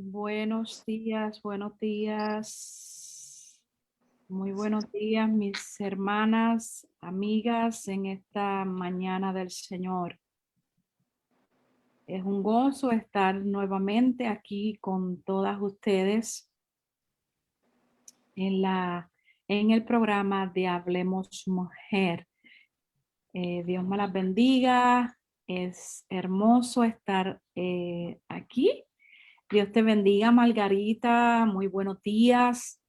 Buenos días, buenos días. Muy buenos días, mis hermanas, amigas, en esta mañana del Señor. Es un gozo estar nuevamente aquí con todas ustedes en el programa de Hablemos Mujer. Dios me las bendiga. Es hermoso estar aquí. Dios te bendiga, Margarita. Muy buenos días.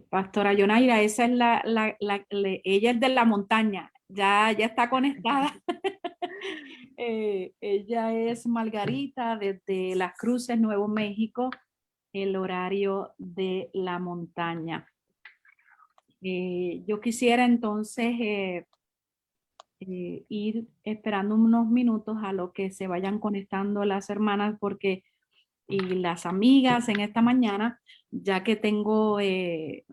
Pastora Yonaira, esa es ella es de la montaña, ya está conectada. Ella es Margarita desde Las Cruces, Nuevo México, el horario de la montaña. Yo quisiera entonces ir esperando unos minutos a lo que se vayan conectando las hermanas y las amigas en esta mañana, ya que tengo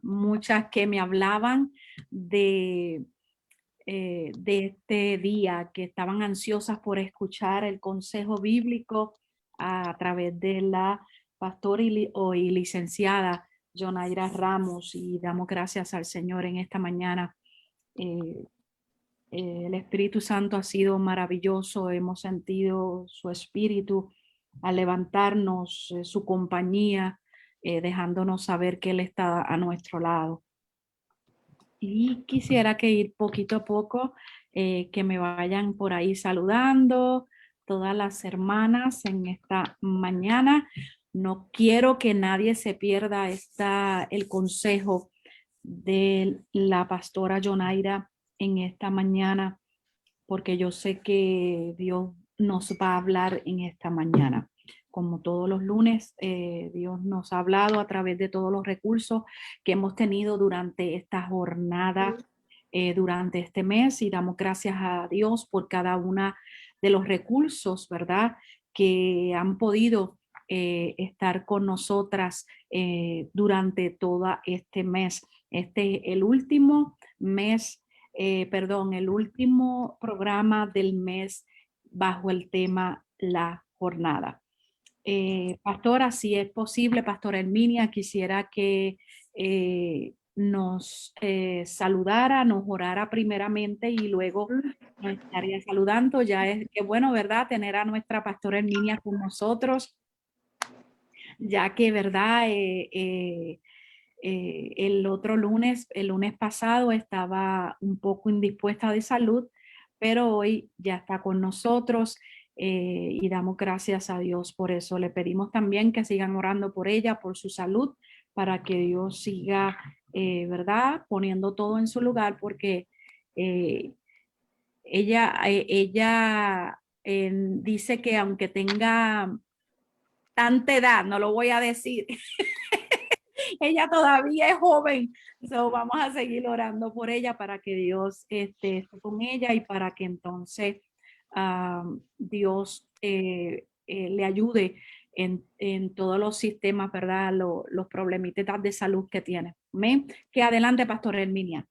muchas que me hablaban de este día, que estaban ansiosas por escuchar el consejo bíblico a través de la pastora y licenciada Yonaira Ramos, y damos gracias al Señor en esta mañana. El Espíritu Santo ha sido maravilloso, hemos sentido su espíritu al levantarnos, su compañía, dejándonos saber que Él está a nuestro lado. Y quisiera que ir poquito a poco, que me vayan por ahí saludando todas las hermanas en esta mañana. No quiero que nadie se pierda el consejo de la pastora Yonaira en esta mañana, porque yo sé que Dios nos va a hablar en esta mañana. Como todos los lunes, Dios nos ha hablado a través de todos los recursos que hemos tenido durante esta jornada, durante este mes, y damos gracias a Dios por cada una de los recursos, ¿verdad?, que han podido estar con nosotras durante todo este mes. El último mes, el último programa del mes bajo el tema La Jornada. Pastora, si es posible, Pastora Herminia, quisiera que nos saludara, nos orara primeramente y luego nos estaría saludando. Ya es que bueno, ¿verdad?, tener a nuestra Pastora Herminia con nosotros, ya que, ¿verdad?, el lunes pasado estaba un poco indispuesta de salud, pero hoy ya está con nosotros, y damos gracias a Dios por eso. Le pedimos también que sigan orando por ella, por su salud, para que Dios siga, ¿verdad?, poniendo todo en su lugar, porque eh, ella dice que aunque tenga tanta edad, no lo voy a decir, ella todavía es joven. So, vamos a seguir orando por ella para que Dios esté con ella y para que entonces Dios le ayude en todos los sistemas, ¿verdad? Los problemitas de salud que tiene. Amén. Que adelante, Pastor Herminia.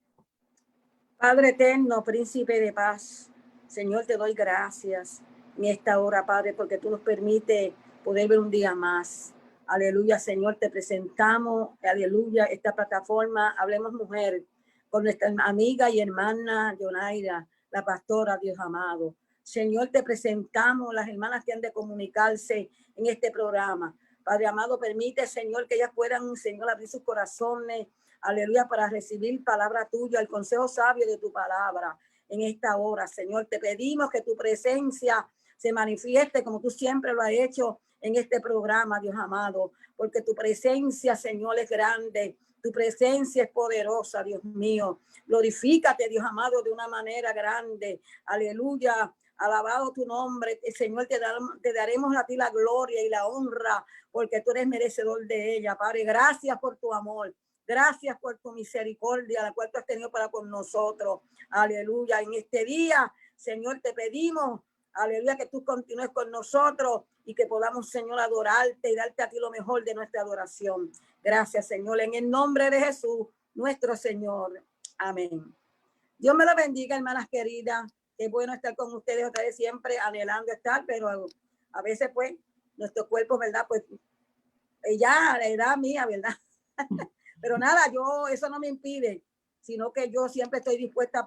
Padre eterno, príncipe de paz, Señor, te doy gracias en esta hora, Padre, porque tú nos permites poder ver un día más. Aleluya, Señor, te presentamos, aleluya, esta plataforma, Hablemos Mujer, con nuestra amiga y hermana Yonaira, la pastora, Dios amado. Señor, te presentamos las hermanas que han de comunicarse en este programa. Padre amado, permite, Señor, que ellas puedan, Señor, abrir sus corazones, aleluya, para recibir palabra tuya, el consejo sabio de tu palabra en esta hora. Señor, te pedimos que tu presencia se manifieste como tú siempre lo has hecho en este programa, Dios amado, porque tu presencia, Señor, es grande, tu presencia es poderosa, Dios mío. Glorifícate, Dios amado, de una manera grande. Aleluya. Alabado tu nombre, Señor, te daremos a ti la gloria y la honra, porque tú eres merecedor de ella, Padre. Gracias por tu amor. Gracias por tu misericordia, la cual tú has tenido para con nosotros. Aleluya. En este día, Señor, te pedimos, aleluya, que tú continúes con nosotros y que podamos, Señor, adorarte y darte a ti lo mejor de nuestra adoración. Gracias, Señor, en el nombre de Jesús, nuestro Señor. Amén. Dios me lo bendiga, hermanas queridas. Es bueno estar con ustedes otra vez, siempre anhelando estar, pero a veces, pues, nuestro cuerpo, ¿verdad? Pues ya la edad mía, ¿verdad? Pero nada, eso no me impide, sino que yo siempre estoy dispuesta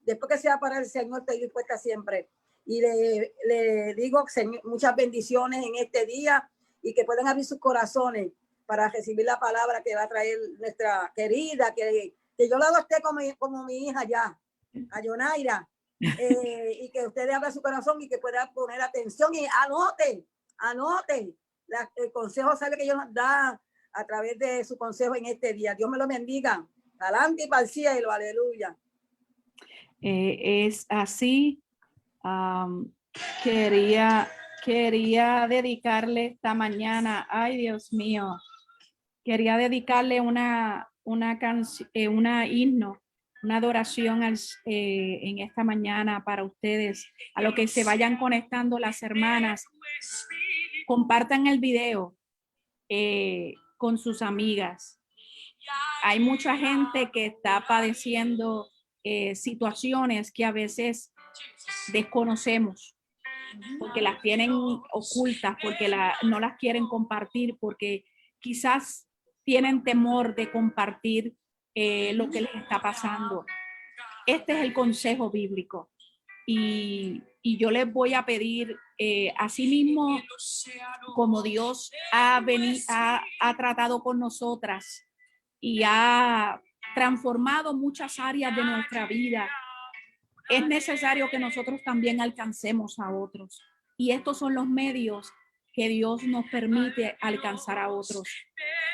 después que sea para el Señor, estoy dispuesta siempre. Y le digo, Señor, muchas bendiciones en este día y que puedan abrir sus corazones para recibir la palabra que va a traer nuestra querida, que yo la adopté como mi hija ya, a Yonaira, y que ustedes abran su corazón y que puedan poner atención y anoten el consejo, sabe que Dios nos da a través de su consejo en este día. Dios me lo bendiga. Adelante y para el cielo, aleluya. Es así. Quería dedicarle esta mañana, ay Dios mío, quería dedicarle una canción, una himno, una adoración en esta mañana para ustedes, a lo que se vayan conectando las hermanas. Compartan el video con sus amigas. Hay mucha gente que está padeciendo situaciones que a veces desconocemos, porque las tienen ocultas, porque no las quieren compartir, porque quizás tienen temor de compartir lo que les está pasando. Este es el consejo bíblico. Y yo les voy a pedir, así mismo como Dios ha tratado con nosotras y ha transformado muchas áreas de nuestra vida, es necesario que nosotros también alcancemos a otros. Y estos son los medios que Dios nos permite alcanzar a otros.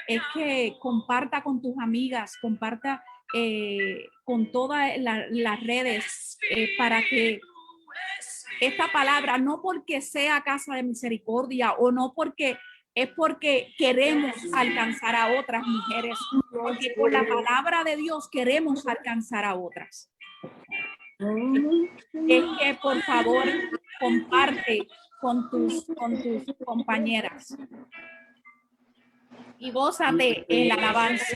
Es que comparta con tus amigas, comparta con todas las redes para que esta palabra, no porque sea Casa de Misericordia o no porque es porque queremos alcanzar a otras mujeres, porque con la palabra de Dios queremos alcanzar a otras. Es que por favor comparte con tus compañeras y gózate en la alabanza.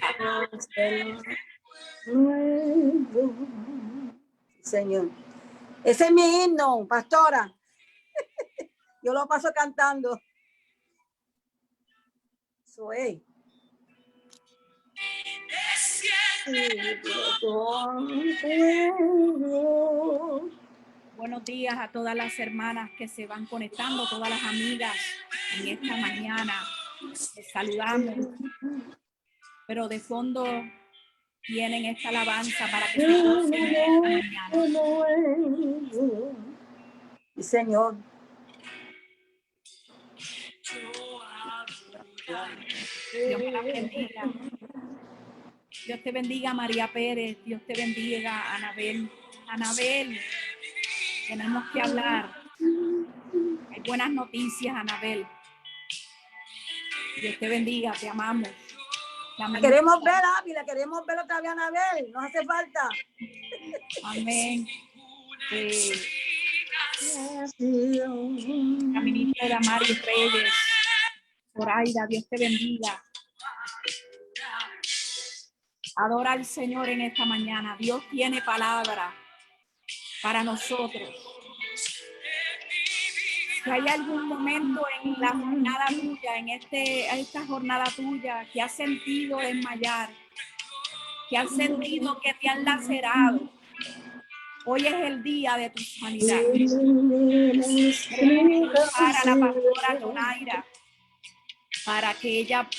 Señor, ese es mi himno, pastora. Yo lo paso cantando. Eso es. Buenos días a todas las hermanas que se van conectando, todas las amigas en esta mañana. Les saludamos, pero de fondo tienen esta alabanza para que se gocen esta mañana. Sí, Señor. Dios me la bendiga. Dios te bendiga, María Pérez. Dios te bendiga, Anabel. Anabel, tenemos que hablar. Hay buenas noticias, Anabel. Dios te bendiga, te amamos. La queremos ver, Ávila, queremos ver otra vez, Anabel. Nos hace falta. Amén. La ministra Damaris Reyes. Zoraida, Dios te bendiga. Adora al Señor en esta mañana. Dios tiene palabra para nosotros. Si hay algún momento en la jornada tuya, en esta jornada tuya, que has sentido desmayar, que has sentido que te han lacerado, hoy es el día de tu sanidad. Para la pastora Yonaira, para que ella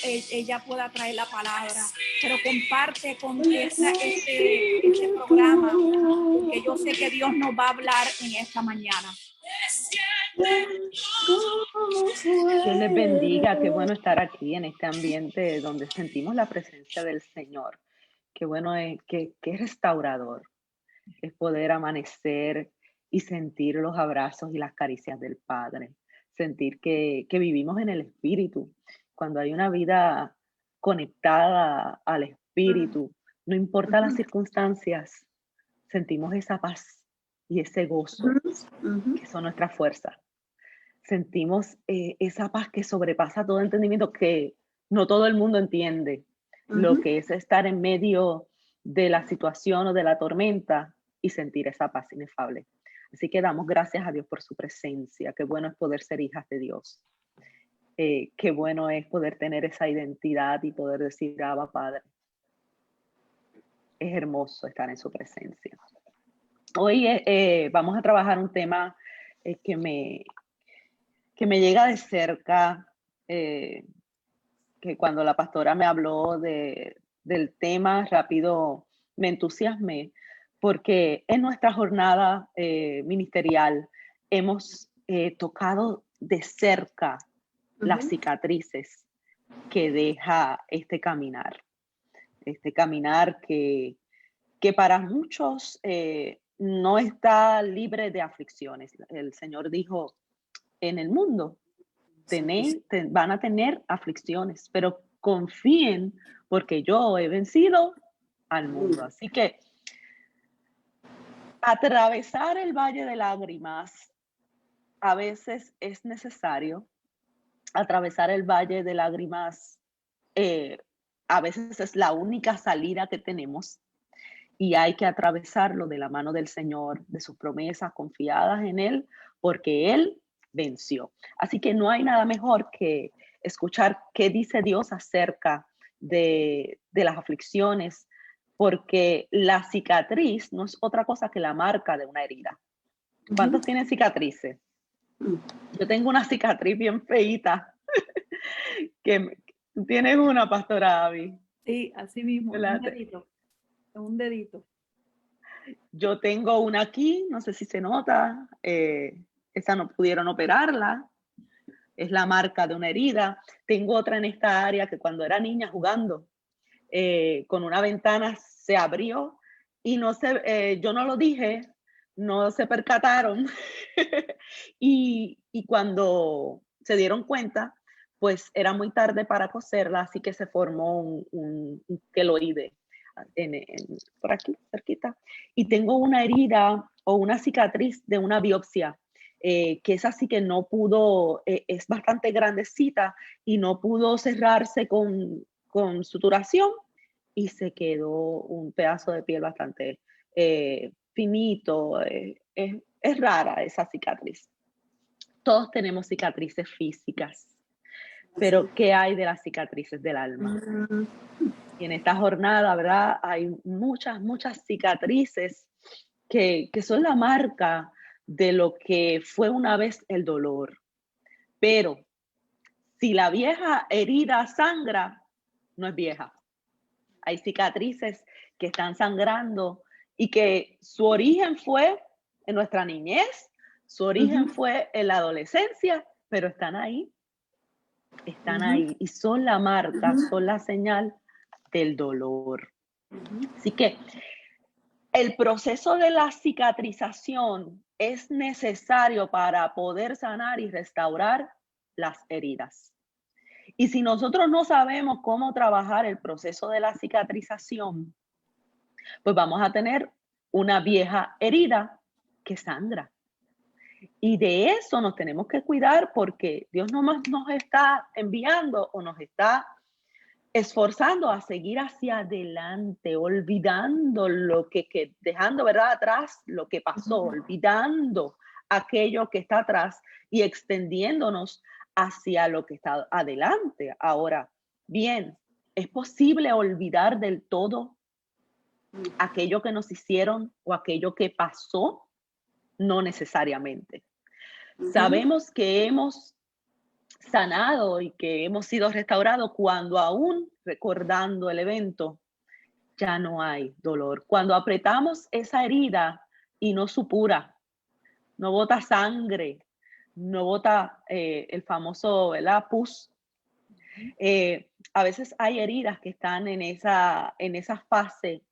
pueda traer la palabra, pero comparte con este programa, porque yo sé que Dios nos va a hablar en esta mañana. Dios les bendiga, qué bueno estar aquí en este ambiente donde sentimos la presencia del Señor. Qué bueno es que es restaurador, es poder amanecer y sentir los abrazos y las caricias del Padre, sentir que vivimos en el Espíritu. Cuando hay una vida conectada al Espíritu, no importa las circunstancias, sentimos esa paz y ese gozo, que son nuestras fuerzas. Sentimos esa paz que sobrepasa todo entendimiento, que no todo el mundo entiende lo que es estar en medio de la situación o de la tormenta y sentir esa paz inefable. Así que damos gracias a Dios por su presencia. Qué bueno es poder ser hijas de Dios. qué bueno es poder tener esa identidad y poder decir, Abba, Padre. Es hermoso estar en su presencia. Hoy vamos a trabajar un tema que me llega de cerca, que cuando la pastora me habló del tema, rápido me entusiasmé, porque en nuestra jornada ministerial hemos tocado de cerca las cicatrices que deja este caminar que para muchos no está libre de aflicciones. El Señor dijo, en el mundo van a tener aflicciones, pero confíen porque yo he vencido al mundo. Así que atravesar el valle de lágrimas a veces es necesario. Atravesar el valle de lágrimas a veces es la única salida que tenemos y hay que atravesarlo de la mano del Señor, de sus promesas confiadas en Él, porque Él venció. Así que no hay nada mejor que escuchar qué dice Dios acerca de las aflicciones, porque la cicatriz no es otra cosa que la marca de una herida. ¿Cuántos tienen cicatrices? Yo tengo una cicatriz bien feíta. Tú tienes una, pastora Abby. Sí, así mismo, un dedito. Yo tengo una aquí, no sé si se nota, esa no pudieron operarla, es la marca de una herida. Tengo otra en esta área que cuando era niña jugando, con una ventana se abrió y yo no lo dije, no se percataron y cuando se dieron cuenta, pues era muy tarde para coserla, así que se formó un queloide por aquí, cerquita. Y tengo una herida o una cicatriz de una biopsia, que es así que no pudo, es bastante grandecita y no pudo cerrarse con suturación y se quedó un pedazo de piel bastante finito. Es rara esa cicatriz. Todos tenemos cicatrices físicas, pero ¿qué hay de las cicatrices del alma? Y en esta jornada, ¿verdad? Hay muchas cicatrices que son la marca de lo que fue una vez el dolor. Pero si la vieja herida sangra, no es vieja. Hay cicatrices que están sangrando y que su origen fue en nuestra niñez, su origen fue en la adolescencia, pero están ahí y son la marca, son la señal del dolor. Así que el proceso de la cicatrización es necesario para poder sanar y restaurar las heridas. Y si nosotros no sabemos cómo trabajar el proceso de la cicatrización, pues vamos a tener una vieja herida que sangra. Y de eso nos tenemos que cuidar porque Dios no nos está enviando o nos está esforzando a seguir hacia adelante, olvidando dejando, ¿verdad?, atrás lo que pasó, olvidando aquello que está atrás y extendiéndonos hacia lo que está adelante. Ahora, bien, ¿es posible olvidar del todo aquello que nos hicieron o aquello que pasó? No necesariamente. Sabemos que hemos sanado y que hemos sido restaurados cuando aún recordando el evento ya no hay dolor. Cuando apretamos esa herida y no supura, no bota sangre, no bota el famoso, ¿verdad?, pus. A veces hay heridas que están en esa fase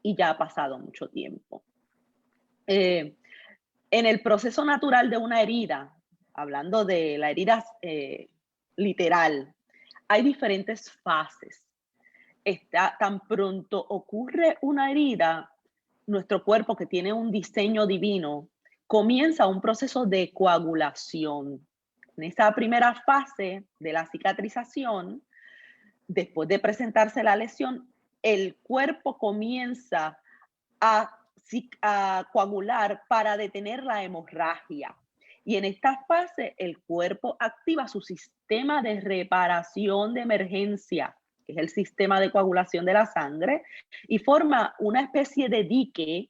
y ya ha pasado mucho tiempo. En el proceso natural de una herida, hablando de la herida literal, hay diferentes fases. Tan pronto ocurre una herida, nuestro cuerpo, que tiene un diseño divino, comienza un proceso de coagulación. En esa primera fase de la cicatrización, después de presentarse la lesión, el cuerpo comienza a coagular para detener la hemorragia. Y en esta fase el cuerpo activa su sistema de reparación de emergencia, que es el sistema de coagulación de la sangre, y forma una especie de dique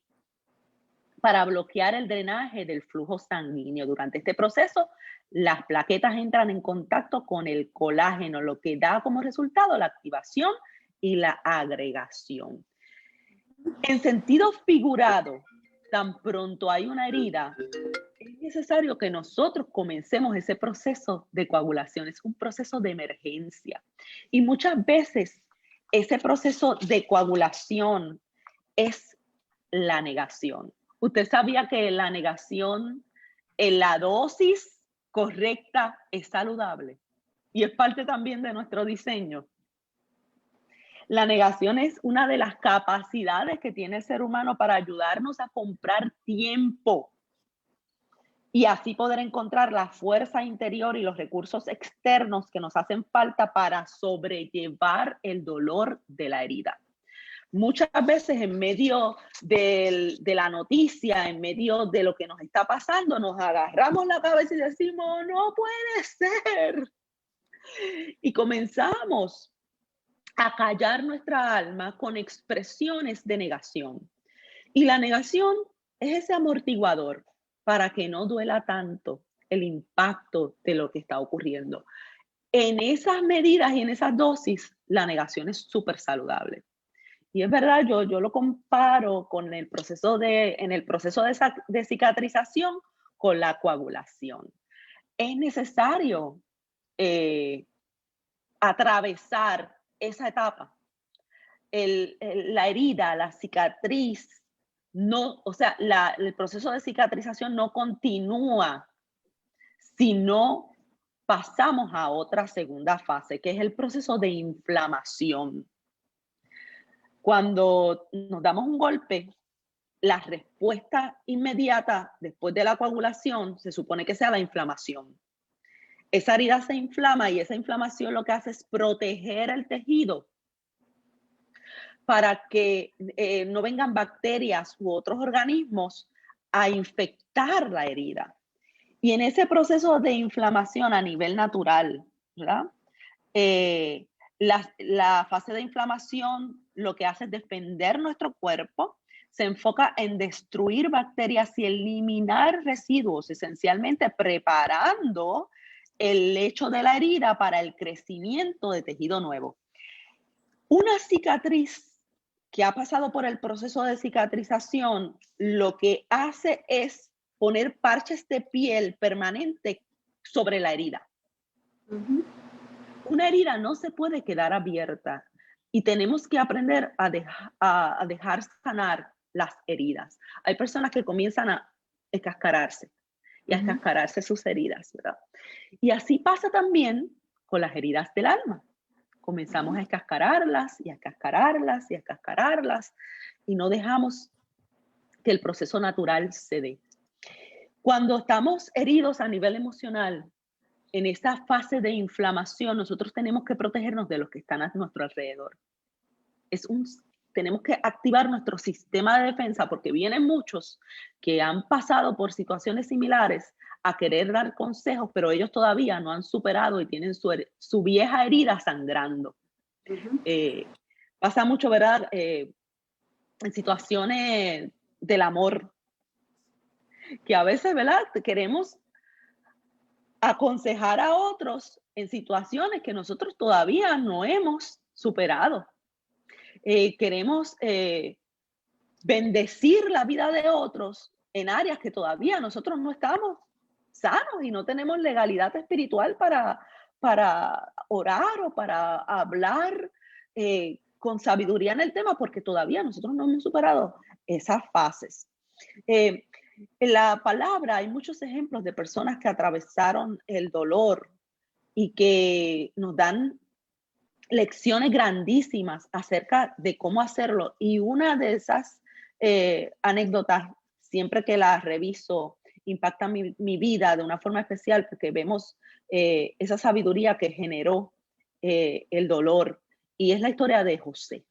para bloquear el drenaje del flujo sanguíneo. Durante este proceso, las plaquetas entran en contacto con el colágeno, lo que da como resultado la activación y la agregación. En sentido figurado, tan pronto hay una herida, es necesario que nosotros comencemos ese proceso de coagulación. Es un proceso de emergencia. Y muchas veces ese proceso de coagulación es la negación. ¿Usted sabía que la negación en la dosis correcta es saludable? Y es parte también de nuestro diseño. La negación es una de las capacidades que tiene el ser humano para ayudarnos a comprar tiempo y así poder encontrar la fuerza interior y los recursos externos que nos hacen falta para sobrellevar el dolor de la herida. Muchas veces en medio de la noticia, en medio de lo que nos está pasando, nos agarramos la cabeza y decimos, no puede ser. Y comenzamos a callar nuestra alma con expresiones de negación. Y la negación es ese amortiguador para que no duela tanto el impacto de lo que está ocurriendo. En esas medidas y en esas dosis, la negación es súper saludable. Y es verdad, yo lo comparo con el proceso de cicatrización con la coagulación. Es necesario atravesar esa etapa. La herida, la cicatriz, no, o sea, el proceso de cicatrización no continúa si no pasamos a otra segunda fase, que es el proceso de inflamación. Cuando nos damos un golpe, la respuesta inmediata después de la coagulación se supone que sea la inflamación. Esa herida se inflama y esa inflamación lo que hace es proteger el tejido para que no vengan bacterias u otros organismos a infectar la herida. Y en ese proceso de inflamación a nivel natural, ¿verdad? La fase de inflamación lo que hace es defender nuestro cuerpo, se enfoca en destruir bacterias y eliminar residuos, esencialmente preparando el lecho de la herida para el crecimiento de tejido nuevo. Una cicatriz que ha pasado por el proceso de cicatrización, lo que hace es poner parches de piel permanente sobre la herida. Una herida no se puede quedar abierta y tenemos que aprender a dejar sanar las heridas. Hay personas que comienzan a escascararse y a escascararse sus heridas, ¿verdad? Y así pasa también con las heridas del alma. Comenzamos a escascararlas y a escascararlas y a escascararlas y no dejamos que el proceso natural se dé. Cuando estamos heridos a nivel emocional, en esta fase de inflamación, nosotros tenemos que protegernos de los que están a nuestro alrededor. Tenemos que activar nuestro sistema de defensa porque vienen muchos que han pasado por situaciones similares a querer dar consejos, pero ellos todavía no han superado y tienen su vieja herida sangrando. Pasa mucho, ¿verdad? En situaciones del amor, que a veces, ¿verdad? Queremos aconsejar a otros en situaciones que nosotros todavía no hemos superado. Queremos bendecir la vida de otros en áreas que todavía nosotros no estamos sanos y no tenemos legalidad espiritual para orar o para hablar con sabiduría en el tema, porque todavía nosotros no hemos superado esas fases. En la palabra hay muchos ejemplos de personas que atravesaron el dolor y que nos dan lecciones grandísimas acerca de cómo hacerlo. Y una de esas anécdotas, siempre que la reviso, impacta mi vida de una forma especial porque vemos esa sabiduría que generó el dolor. Y es la historia de José.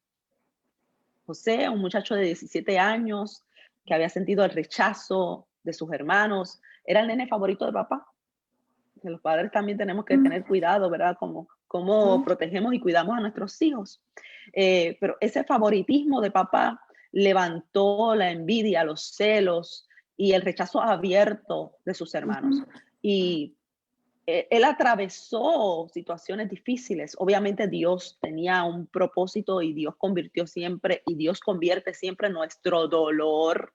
José, un muchacho de 17 años que había sentido el rechazo de sus hermanos. Era el nene favorito de papá. Que los padres también tenemos que tener cuidado, ¿verdad? Cómo protegemos y cuidamos a nuestros hijos. Pero ese favoritismo de papá levantó la envidia, los celos y el rechazo abierto de sus hermanos. Y él atravesó situaciones difíciles. Obviamente Dios tenía un propósito y Dios convierte siempre nuestro dolor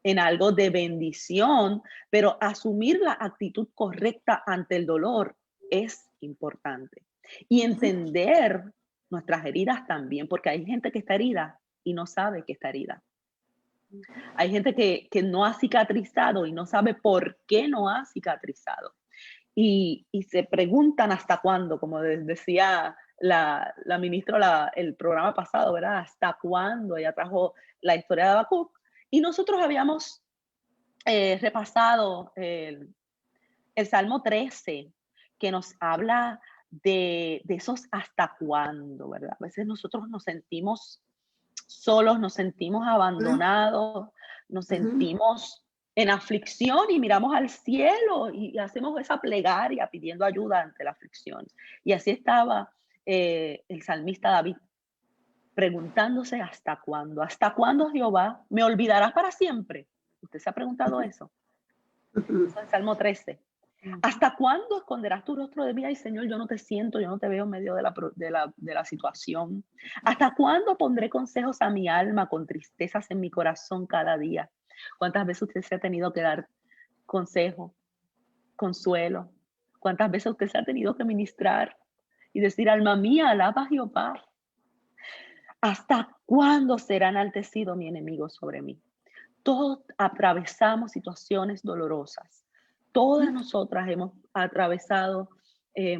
en algo de bendición, pero asumir la actitud correcta ante el dolor es importante. Y entender nuestras heridas también, porque hay gente que está herida y no sabe que está herida. Hay gente que no ha cicatrizado y no sabe por qué no ha cicatrizado. Y se preguntan hasta cuándo, como decía la ministra el programa pasado, ¿verdad? ¿Hasta cuándo? Ella trajo la historia de Habacuc. Y nosotros habíamos repasado el Salmo 13, que nos habla de esos hasta cuándo, ¿verdad? A veces nosotros nos sentimos solos, nos sentimos abandonados, nos sentimos en aflicción y miramos al cielo y hacemos esa plegaria pidiendo ayuda ante la aflicción. Y así estaba el salmista David preguntándose hasta cuándo Jehová me olvidarás para siempre. ¿Usted se ha preguntado eso? Eso es el Salmo 13. ¿Hasta cuándo esconderás tu rostro de mí? Ay, Señor, yo no te siento, yo no te veo en medio de la situación. ¿Hasta cuándo pondré consejos a mi alma con tristezas en mi corazón cada día? ¿Cuántas veces usted se ha tenido que dar consejo, consuelo? ¿Cuántas veces usted se ha tenido que ministrar y decir, alma mía, alaba a Jehová? ¿Hasta cuándo será enaltecido mi enemigo sobre mí? Todos atravesamos situaciones dolorosas. Todas nosotras hemos atravesado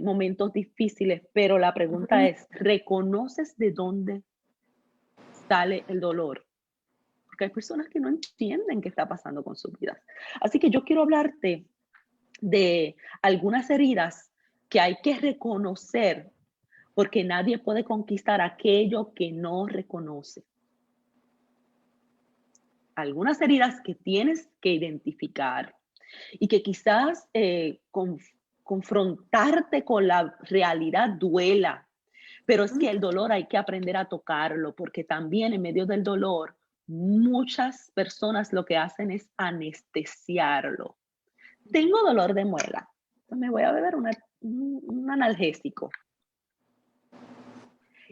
momentos difíciles, pero la pregunta es, ¿reconoces de dónde sale el dolor? Porque hay personas que no entienden qué está pasando con sus vidas. Así que yo quiero hablarte de algunas heridas que hay que reconocer, porque nadie puede conquistar aquello que no reconoce. Algunas heridas que tienes que identificar y que quizás confrontarte con la realidad duela, pero es que el dolor hay que aprender a tocarlo, porque también en medio del dolor muchas personas lo que hacen es anestesiarlo. Tengo dolor de muela, entonces me voy a beber un analgésico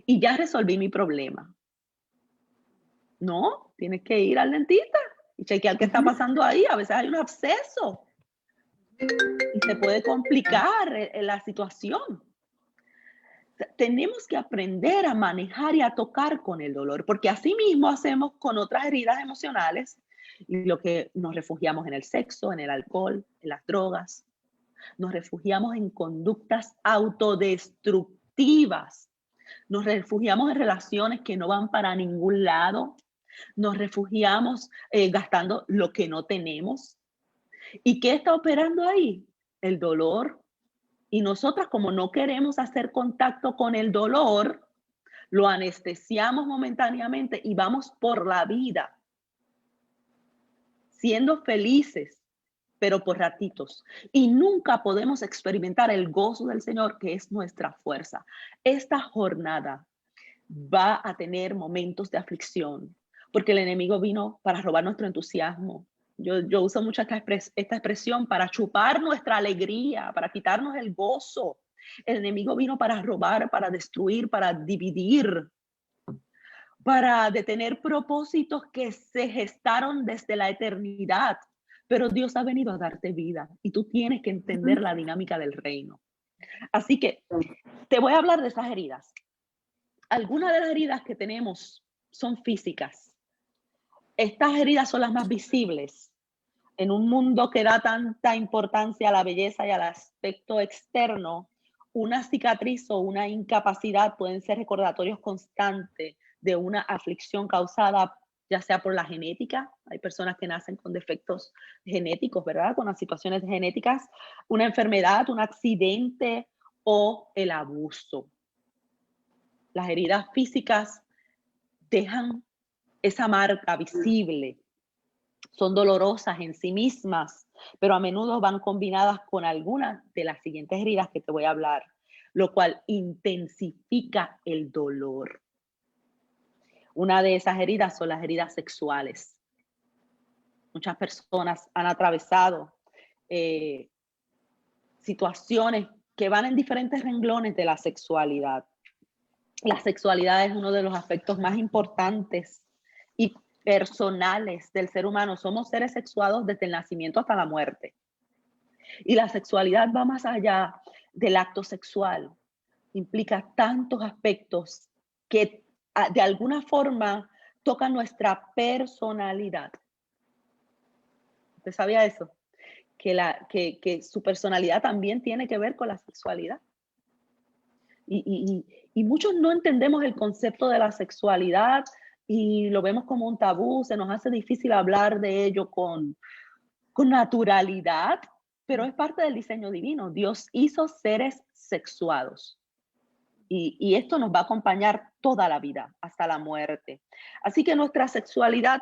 y ya resolví mi problema. No, tienes que ir al dentista y chequear qué está pasando ahí. A veces hay un absceso y se puede complicar la situación. Tenemos que aprender a manejar y a tocar con el dolor, porque así mismo hacemos con otras heridas emocionales y lo que nos refugiamos en el sexo, en el alcohol, en las drogas. Nos refugiamos en conductas autodestructivas. Nos refugiamos en relaciones que no van para ningún lado. Nos refugiamos gastando lo que no tenemos. ¿Y qué está operando ahí? El dolor. Y nosotras, como no queremos hacer contacto con el dolor, lo anestesiamos momentáneamente y vamos por la vida siendo felices, pero por ratitos. Y nunca podemos experimentar el gozo del Señor, que es nuestra fuerza. Esta jornada va a tener momentos de aflicción, porque el enemigo vino para robar nuestro entusiasmo. Yo uso mucho esta expresión para chupar nuestra alegría, para quitarnos el gozo. El enemigo vino para robar, para destruir, para dividir, para detener propósitos que se gestaron desde la eternidad. Pero Dios ha venido a darte vida y tú tienes que entender la dinámica del reino. Así que te voy a hablar de esas heridas. Algunas de las heridas que tenemos son físicas. Estas heridas son las más visibles. En un mundo que da tanta importancia a la belleza y al aspecto externo, una cicatriz o una incapacidad pueden ser recordatorios constantes de una aflicción causada ya sea por la genética, hay personas que nacen con defectos genéticos, ¿verdad? Con las situaciones genéticas, una enfermedad, un accidente o el abuso. Las heridas físicas dejan esa marca visible. son dolorosas en sí mismas, pero a menudo van combinadas con algunas de las siguientes heridas que te voy a hablar, lo cual intensifica el dolor. Una de esas heridas son las heridas sexuales. Muchas personas han atravesado situaciones que van en diferentes renglones de la sexualidad. La sexualidad es uno de los aspectos más importantes y personales del ser humano. Somos seres sexuados desde el nacimiento hasta la muerte. Y la sexualidad va más allá del acto sexual. Implica tantos aspectos que de alguna forma tocan nuestra personalidad. ¿Usted sabía eso? Que su personalidad también tiene que ver con la sexualidad. Y muchos no entendemos el concepto de la sexualidad y lo vemos como un tabú, se nos hace difícil hablar de ello con naturalidad, pero es parte del diseño divino. Dios hizo seres sexuados y esto nos va a acompañar toda la vida, hasta la muerte. Así que nuestra sexualidad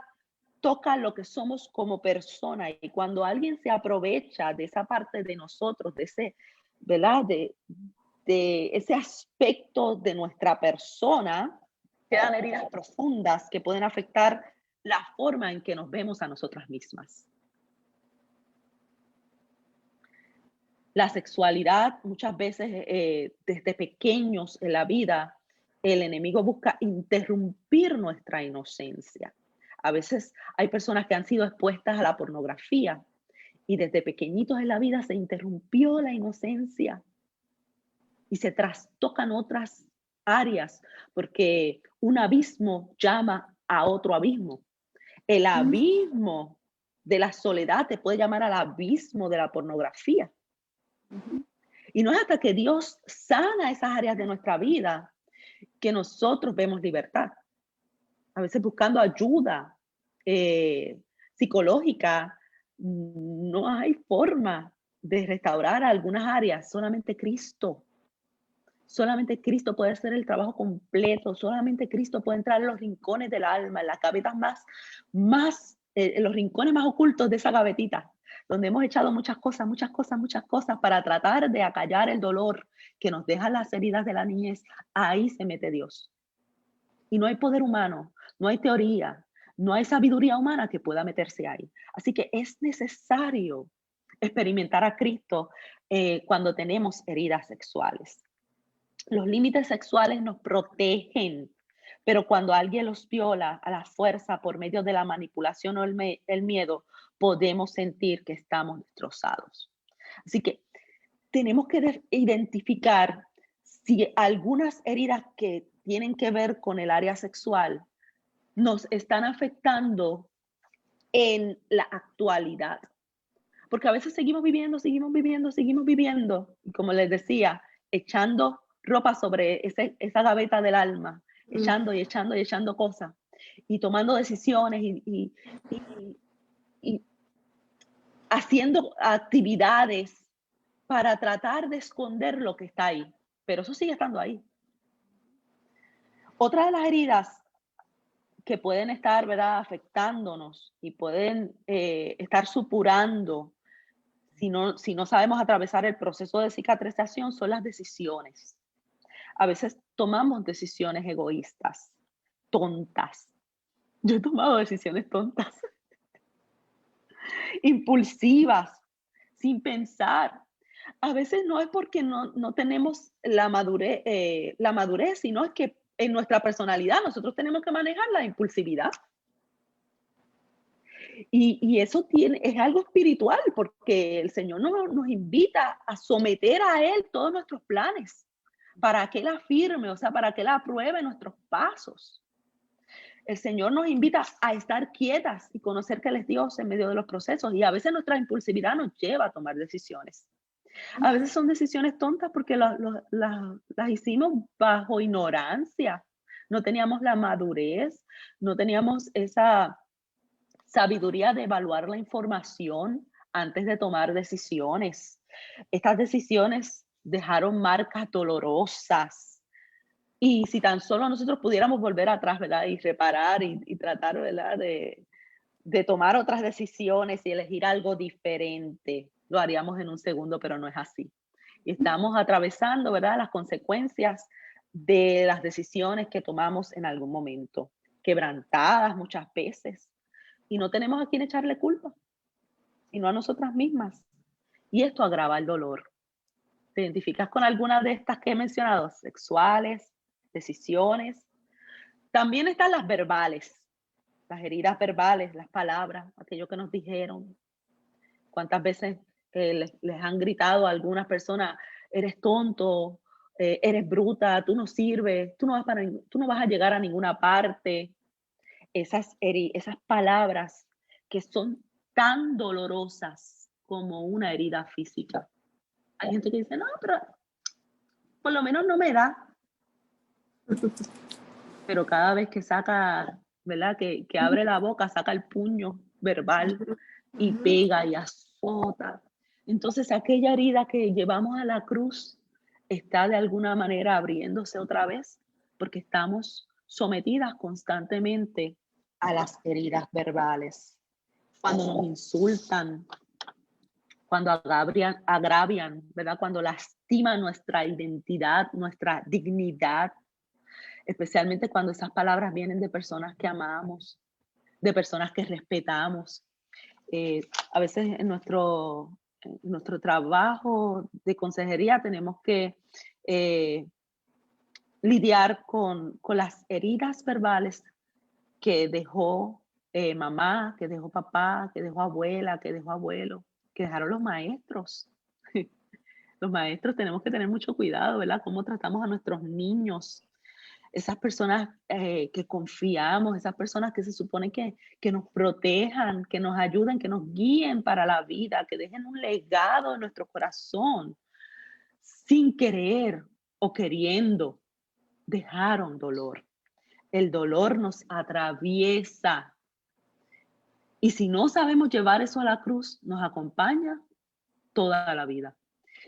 toca lo que somos como persona y cuando alguien se aprovecha de esa parte de nosotros, de ese, ¿verdad? De ese aspecto de nuestra persona, quedan heridas profundas que pueden afectar la forma en que nos vemos a nosotras mismas. La sexualidad, muchas veces desde pequeños en la vida, el enemigo busca interrumpir nuestra inocencia. A veces hay personas que han sido expuestas a la pornografía y desde pequeñitos en la vida se interrumpió la inocencia y se trastocan otras áreas porque un abismo llama a otro abismo. El abismo de la soledad te puede llamar al abismo de la pornografía. Y no es hasta que Dios sana esas áreas de nuestra vida que nosotros vemos libertad. A veces buscando ayuda psicológica, no hay forma de restaurar algunas áreas, solamente Cristo. Solamente Cristo puede hacer el trabajo completo, solamente Cristo puede entrar en los rincones del alma, en las gavetas en los rincones más ocultos de esa gavetita, donde hemos echado muchas cosas para tratar de acallar el dolor que nos dejan las heridas de la niñez. Ahí se mete Dios. Y no hay poder humano, no hay teoría, no hay sabiduría humana que pueda meterse ahí. Así que es necesario experimentar a Cristo cuando tenemos heridas sexuales. Los límites sexuales nos protegen, pero cuando alguien los viola a la fuerza por medio de la manipulación o el miedo, podemos sentir que estamos destrozados. Así que tenemos que identificar si algunas heridas que tienen que ver con el área sexual nos están afectando en la actualidad. Porque a veces seguimos viviendo, y como les decía, echando ropa sobre esa gaveta del alma, echando cosas y tomando decisiones y haciendo actividades para tratar de esconder lo que está ahí, pero eso sigue estando ahí. Otra de las heridas que pueden estar, ¿verdad?, afectándonos y pueden estar supurando si no sabemos atravesar el proceso de cicatrización son las decisiones. A veces tomamos decisiones egoístas, tontas. Yo he tomado decisiones tontas, impulsivas, sin pensar. A veces no es porque no tenemos la madurez, sino es que en nuestra personalidad nosotros tenemos que manejar la impulsividad. Y eso es algo espiritual, porque el Señor nos invita a someter a Él todos nuestros planes, para que Él afirme, o sea, para que Él apruebe nuestros pasos. El Señor nos invita a estar quietas y conocer que Él es Dios en medio de los procesos. Y a veces nuestra impulsividad nos lleva a tomar decisiones. A veces son decisiones tontas porque las hicimos bajo ignorancia. No teníamos la madurez, no teníamos esa sabiduría de evaluar la información antes de tomar decisiones. Estas decisiones dejaron marcas dolorosas. Y si tan solo nosotros pudiéramos volver atrás, ¿verdad? Y reparar y tratar, ¿verdad? De de tomar otras decisiones y elegir algo diferente. Lo haríamos en un segundo, pero no es así. Y estamos atravesando, ¿verdad?, las consecuencias de las decisiones que tomamos en algún momento, quebrantadas muchas veces, y no tenemos a quién echarle culpa, sino a nosotras mismas. Y esto agrava el dolor. ¿Te identificas con alguna de estas que he mencionado? Sexuales, decisiones. También están las verbales, las heridas verbales, las palabras, aquello que nos dijeron. ¿Cuántas veces les han gritado a algunas personas, eres tonto, eres bruta, tú no sirves, tú no vas a llegar a ninguna parte? Esas palabras que son tan dolorosas como una herida física. Hay gente que dice, no, pero por lo menos no me da. Pero cada vez que saca, ¿verdad? Que abre la boca, saca el puño verbal y pega y azota. Entonces aquella herida que llevamos a la cruz está de alguna manera abriéndose otra vez porque estamos sometidas constantemente a las heridas verbales. Cuando nos insultan, cuando agravian, ¿verdad? Cuando lastiman nuestra identidad, nuestra dignidad, especialmente cuando esas palabras vienen de personas que amamos, de personas que respetamos. A veces en nuestro trabajo de consejería tenemos que lidiar con las heridas verbales que dejó mamá, que dejó papá, que dejó abuela, que dejó abuelo, que dejaron los maestros. Los maestros tenemos que tener mucho cuidado, ¿verdad? Cómo tratamos a nuestros niños. Esas personas que confiamos, esas personas que se supone que nos protejan, que nos ayuden, que nos guíen para la vida, que dejen un legado en nuestro corazón, sin querer o queriendo, dejaron dolor. El dolor nos atraviesa. Y si no sabemos llevar eso a la cruz, nos acompaña toda la vida.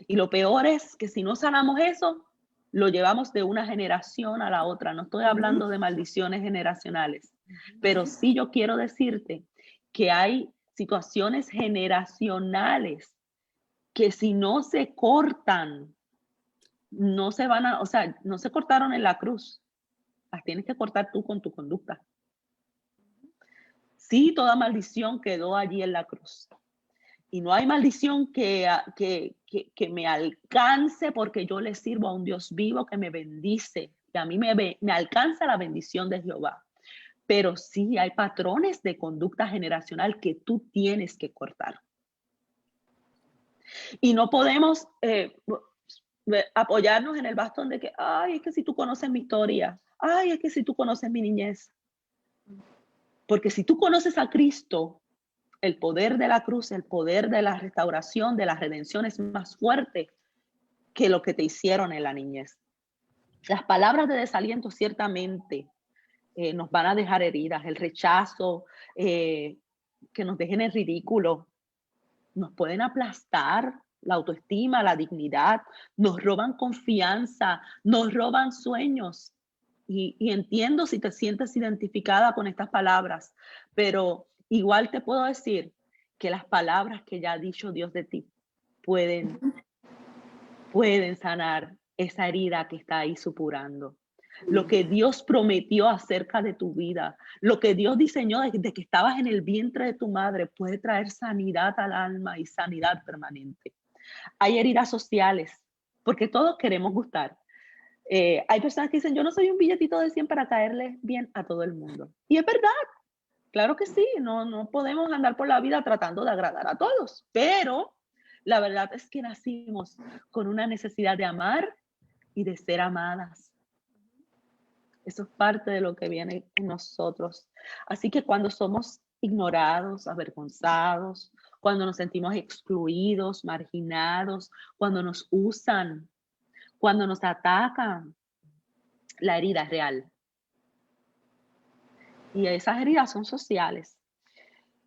Y lo peor es que si no sanamos eso, lo llevamos de una generación a la otra. No estoy hablando de maldiciones generacionales, pero sí yo quiero decirte que hay situaciones generacionales que si no se cortan, no se van a, o sea, no se cortaron en la cruz. Las tienes que cortar tú con tu conducta. Sí, toda maldición quedó allí en la cruz. Y no hay maldición que me alcance porque yo le sirvo a un Dios vivo que me bendice. Y a mí me alcanza la bendición de Jehová. Pero sí hay patrones de conducta generacional que tú tienes que cortar. Y no podemos apoyarnos en el bastón de que, ay, es que si tú conoces mi historia, ay, es que si tú conoces mi niñez. Porque si tú conoces a Cristo, el poder de la cruz, el poder de la restauración, de la redención es más fuerte que lo que te hicieron en la niñez. Las palabras de desaliento ciertamente nos van a dejar heridas. El rechazo, que nos dejen en ridículo, nos pueden aplastar la autoestima, la dignidad, nos roban confianza, nos roban sueños. Y entiendo si te sientes identificada con estas palabras, pero igual te puedo decir que las palabras que ya ha dicho Dios de ti pueden sanar esa herida que está ahí supurando. Lo que Dios prometió acerca de tu vida, lo que Dios diseñó desde que estabas en el vientre de tu madre, puede traer sanidad al alma y sanidad permanente. Hay heridas sociales, porque todos queremos gustar. Hay personas que dicen, yo no soy un billetito de 100 para caerle bien a todo el mundo. Y es verdad, claro que sí, no podemos andar por la vida tratando de agradar a todos, pero la verdad es que nacimos con una necesidad de amar y de ser amadas. Eso es parte de lo que viene en nosotros. Así que cuando somos ignorados, avergonzados, cuando nos sentimos excluidos, marginados, cuando nos usan, cuando nos atacan, la herida es real. Y esas heridas son sociales.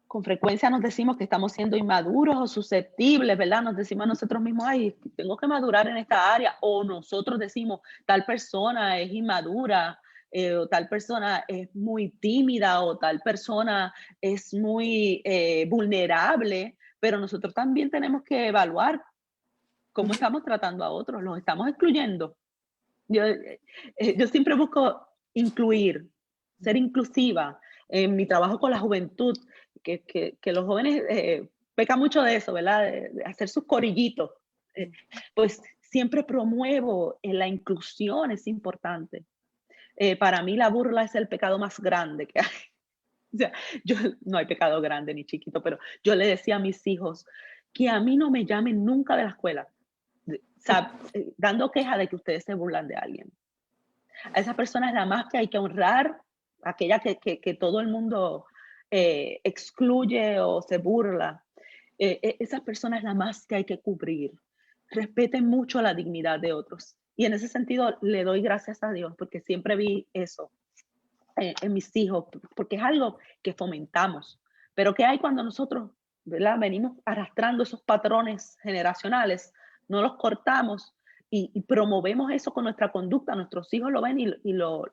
Con frecuencia nos decimos que estamos siendo inmaduros o susceptibles, ¿verdad? Nos decimos a nosotros mismos, ay, tengo que madurar en esta área. O nosotros decimos, tal persona es inmadura, o tal persona es muy tímida, o tal persona es muy vulnerable, pero nosotros también tenemos que evaluar cómo estamos tratando a otros, los estamos excluyendo. Yo siempre busco incluir, ser inclusiva en mi trabajo con la juventud, que los jóvenes pecan mucho de eso, ¿verdad? De hacer sus corillitos. Pues siempre promuevo la inclusión, es importante. Para mí la burla es el pecado más grande que hay. O sea, no hay pecado grande ni chiquito, pero yo le decía a mis hijos que a mí no me llamen nunca de la escuela, dando queja de que ustedes se burlan de alguien. A esa persona es la más que hay que honrar, aquella que todo el mundo excluye o se burla. Esa persona es la más que hay que cubrir. Respeten mucho la dignidad de otros. Y en ese sentido le doy gracias a Dios porque siempre vi eso en mis hijos, porque es algo que fomentamos. Pero ¿qué hay cuando nosotros, ¿verdad?, venimos arrastrando esos patrones generacionales, no los cortamos y promovemos eso con nuestra conducta? Nuestros hijos lo ven y lo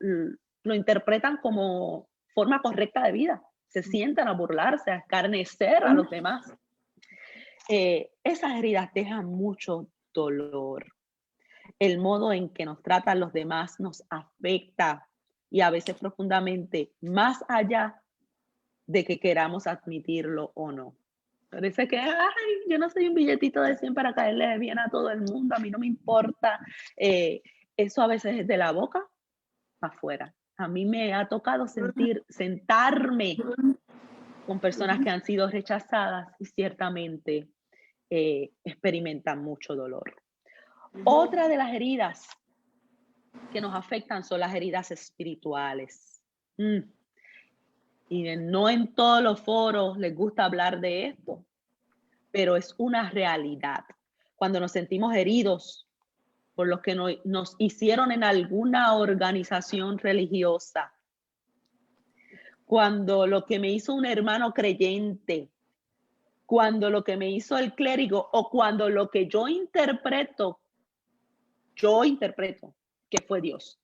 interpretan como forma correcta de vida. Se sientan a burlarse, a escarnecer a los demás. Esas heridas dejan mucho dolor. El modo en que nos tratan los demás nos afecta y a veces profundamente, más allá de que queramos admitirlo o no. Parece que, ay, yo no soy un billetito de 100 para caerle bien a todo el mundo, a mí no me importa. Eso a veces es de la boca para afuera. A mí me ha tocado sentarme con personas que han sido rechazadas y ciertamente experimentan mucho dolor. Otra de las heridas que nos afectan son las heridas espirituales. Y no en todos los foros les gusta hablar de esto, pero es una realidad. Cuando nos sentimos heridos por lo que nos hicieron en alguna organización religiosa, cuando lo que me hizo un hermano creyente, cuando lo que me hizo el clérigo, o cuando lo que yo interpreto que fue Dios.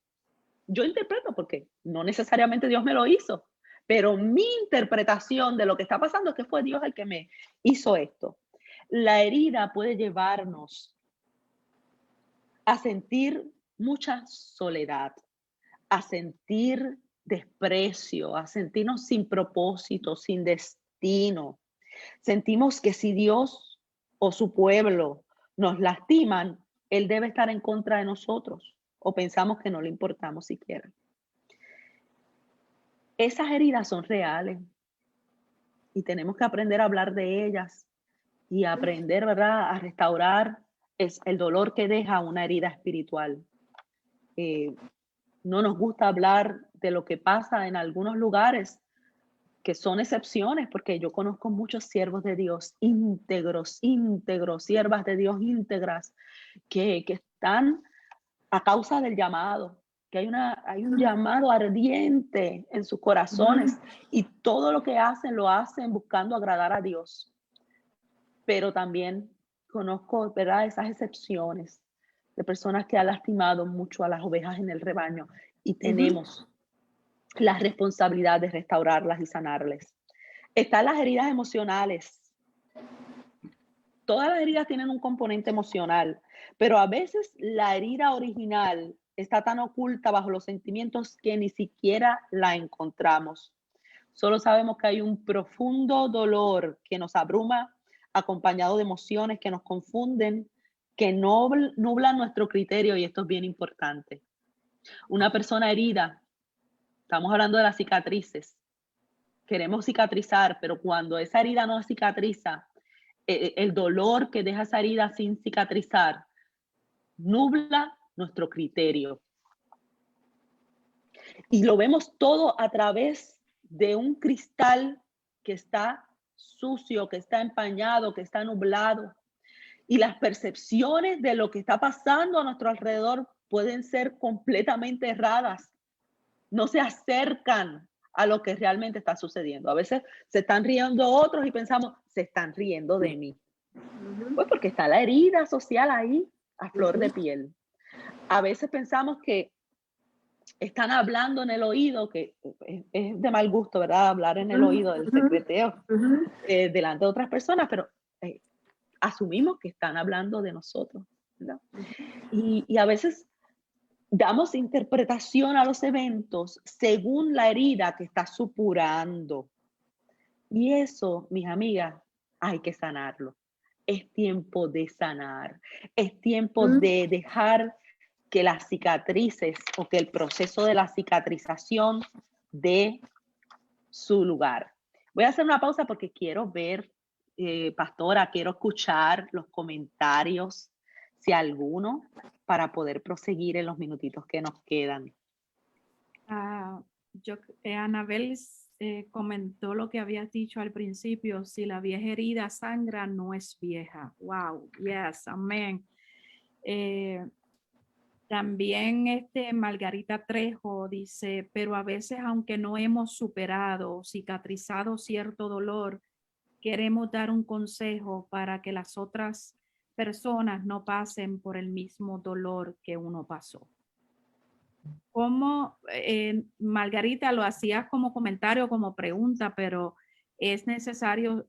Yo interpreto porque no necesariamente Dios me lo hizo, pero mi interpretación de lo que está pasando es que fue Dios el que me hizo esto. La herida puede llevarnos a sentir mucha soledad, a sentir desprecio, a sentirnos sin propósito, sin destino. Sentimos que si Dios o su pueblo nos lastiman, Él debe estar en contra de nosotros, o pensamos que no le importamos siquiera. Esas heridas son reales y tenemos que aprender a hablar de ellas y aprender, ¿verdad?, a restaurar el dolor que deja una herida espiritual. No nos gusta hablar de lo que pasa en algunos lugares, que son excepciones, porque yo conozco muchos siervos de Dios íntegros, siervas de Dios íntegras, que están a causa del llamado, que hay un llamado ardiente en sus corazones y todo lo que hacen, lo hacen buscando agradar a Dios. Pero también conozco, ¿verdad?, esas excepciones de personas que han lastimado mucho a las ovejas en el rebaño y tenemos la responsabilidad de restaurarlas y sanarles. Están las heridas emocionales. Todas las heridas tienen un componente emocional, pero a veces la herida original está tan oculta bajo los sentimientos que ni siquiera la encontramos. Solo sabemos que hay un profundo dolor que nos abruma, acompañado de emociones que nos confunden, que nublan nuestro criterio, y esto es bien importante. Una persona herida, estamos hablando de las cicatrices, queremos cicatrizar, pero cuando esa herida no cicatriza, el dolor que deja esa herida sin cicatrizar nubla nuestro criterio. Y lo vemos todo a través de un cristal que está sucio, que está empañado, que está nublado. Y las percepciones de lo que está pasando a nuestro alrededor pueden ser completamente erradas. No se acercan a lo que realmente está sucediendo. A veces se están riendo otros y pensamos, se están riendo de mí. Pues porque está la herida social ahí, a flor de piel. A veces pensamos que están hablando en el oído, que es de mal gusto, ¿verdad? Hablar en el oído del secreteo delante de otras personas, pero asumimos que están hablando de nosotros, ¿verdad? Y a veces damos interpretación a los eventos según la herida que está supurando. Y eso, mis amigas, hay que sanarlo. Es tiempo de sanar. Es tiempo de dejar que las cicatrices o que el proceso de la cicatrización dé su lugar. Voy a hacer una pausa porque quiero ver, pastora, quiero escuchar los comentarios, si alguno, para poder proseguir en los minutitos que nos quedan. Anabel comentó lo que habías dicho al principio: si la vieja herida sangra, no es vieja. Wow, yes, amén. También Margarita Trejo dice, pero a veces, aunque no hemos superado o cicatrizado cierto dolor, queremos dar un consejo para que las otras personas no pasen por el mismo dolor que uno pasó. Como Margarita, lo hacías como comentario, como pregunta, pero es necesario,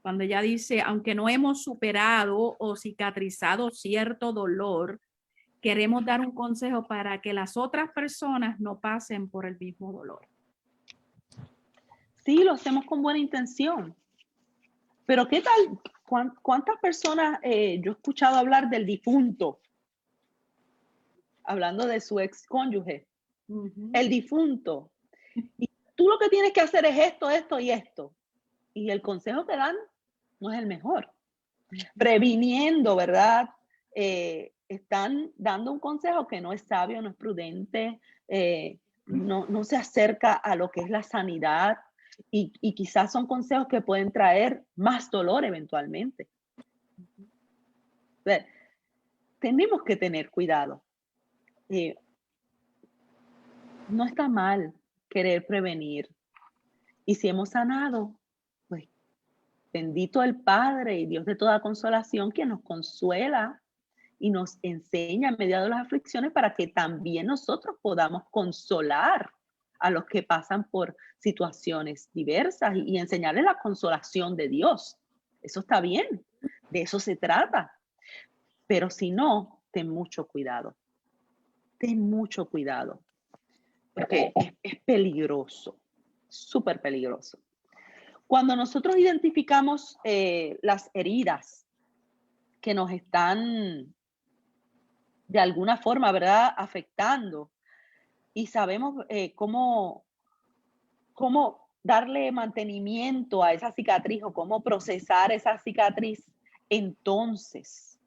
cuando ella dice, aunque no hemos superado o cicatrizado cierto dolor, queremos dar un consejo para que las otras personas no pasen por el mismo dolor. Sí, lo hacemos con buena intención. Pero ¿qué tal? ¿Cuántas personas yo he escuchado hablar del difunto? Hablando de su ex cónyuge. El difunto. Y tú lo que tienes que hacer es esto, esto y esto. Y el consejo que dan no es el mejor. Previniendo, ¿verdad? Están dando un consejo que no es sabio, no es prudente, no se acerca a lo que es la sanidad y quizás son consejos que pueden traer más dolor eventualmente. Pero tenemos que tener cuidado. No está mal querer prevenir. Y si hemos sanado, pues bendito el Padre y Dios de toda consolación, que nos consuela y nos enseña en medio de las aflicciones para que también nosotros podamos consolar a los que pasan por situaciones diversas y enseñarles la consolación de Dios. Eso está bien, de eso se trata. Pero si no, ten mucho cuidado. Ten mucho cuidado, porque es peligroso, súper peligroso. Cuando nosotros identificamos las heridas que nos están de alguna forma, ¿verdad?, afectando, y sabemos cómo darle mantenimiento a esa cicatriz o cómo procesar esa cicatriz, entonces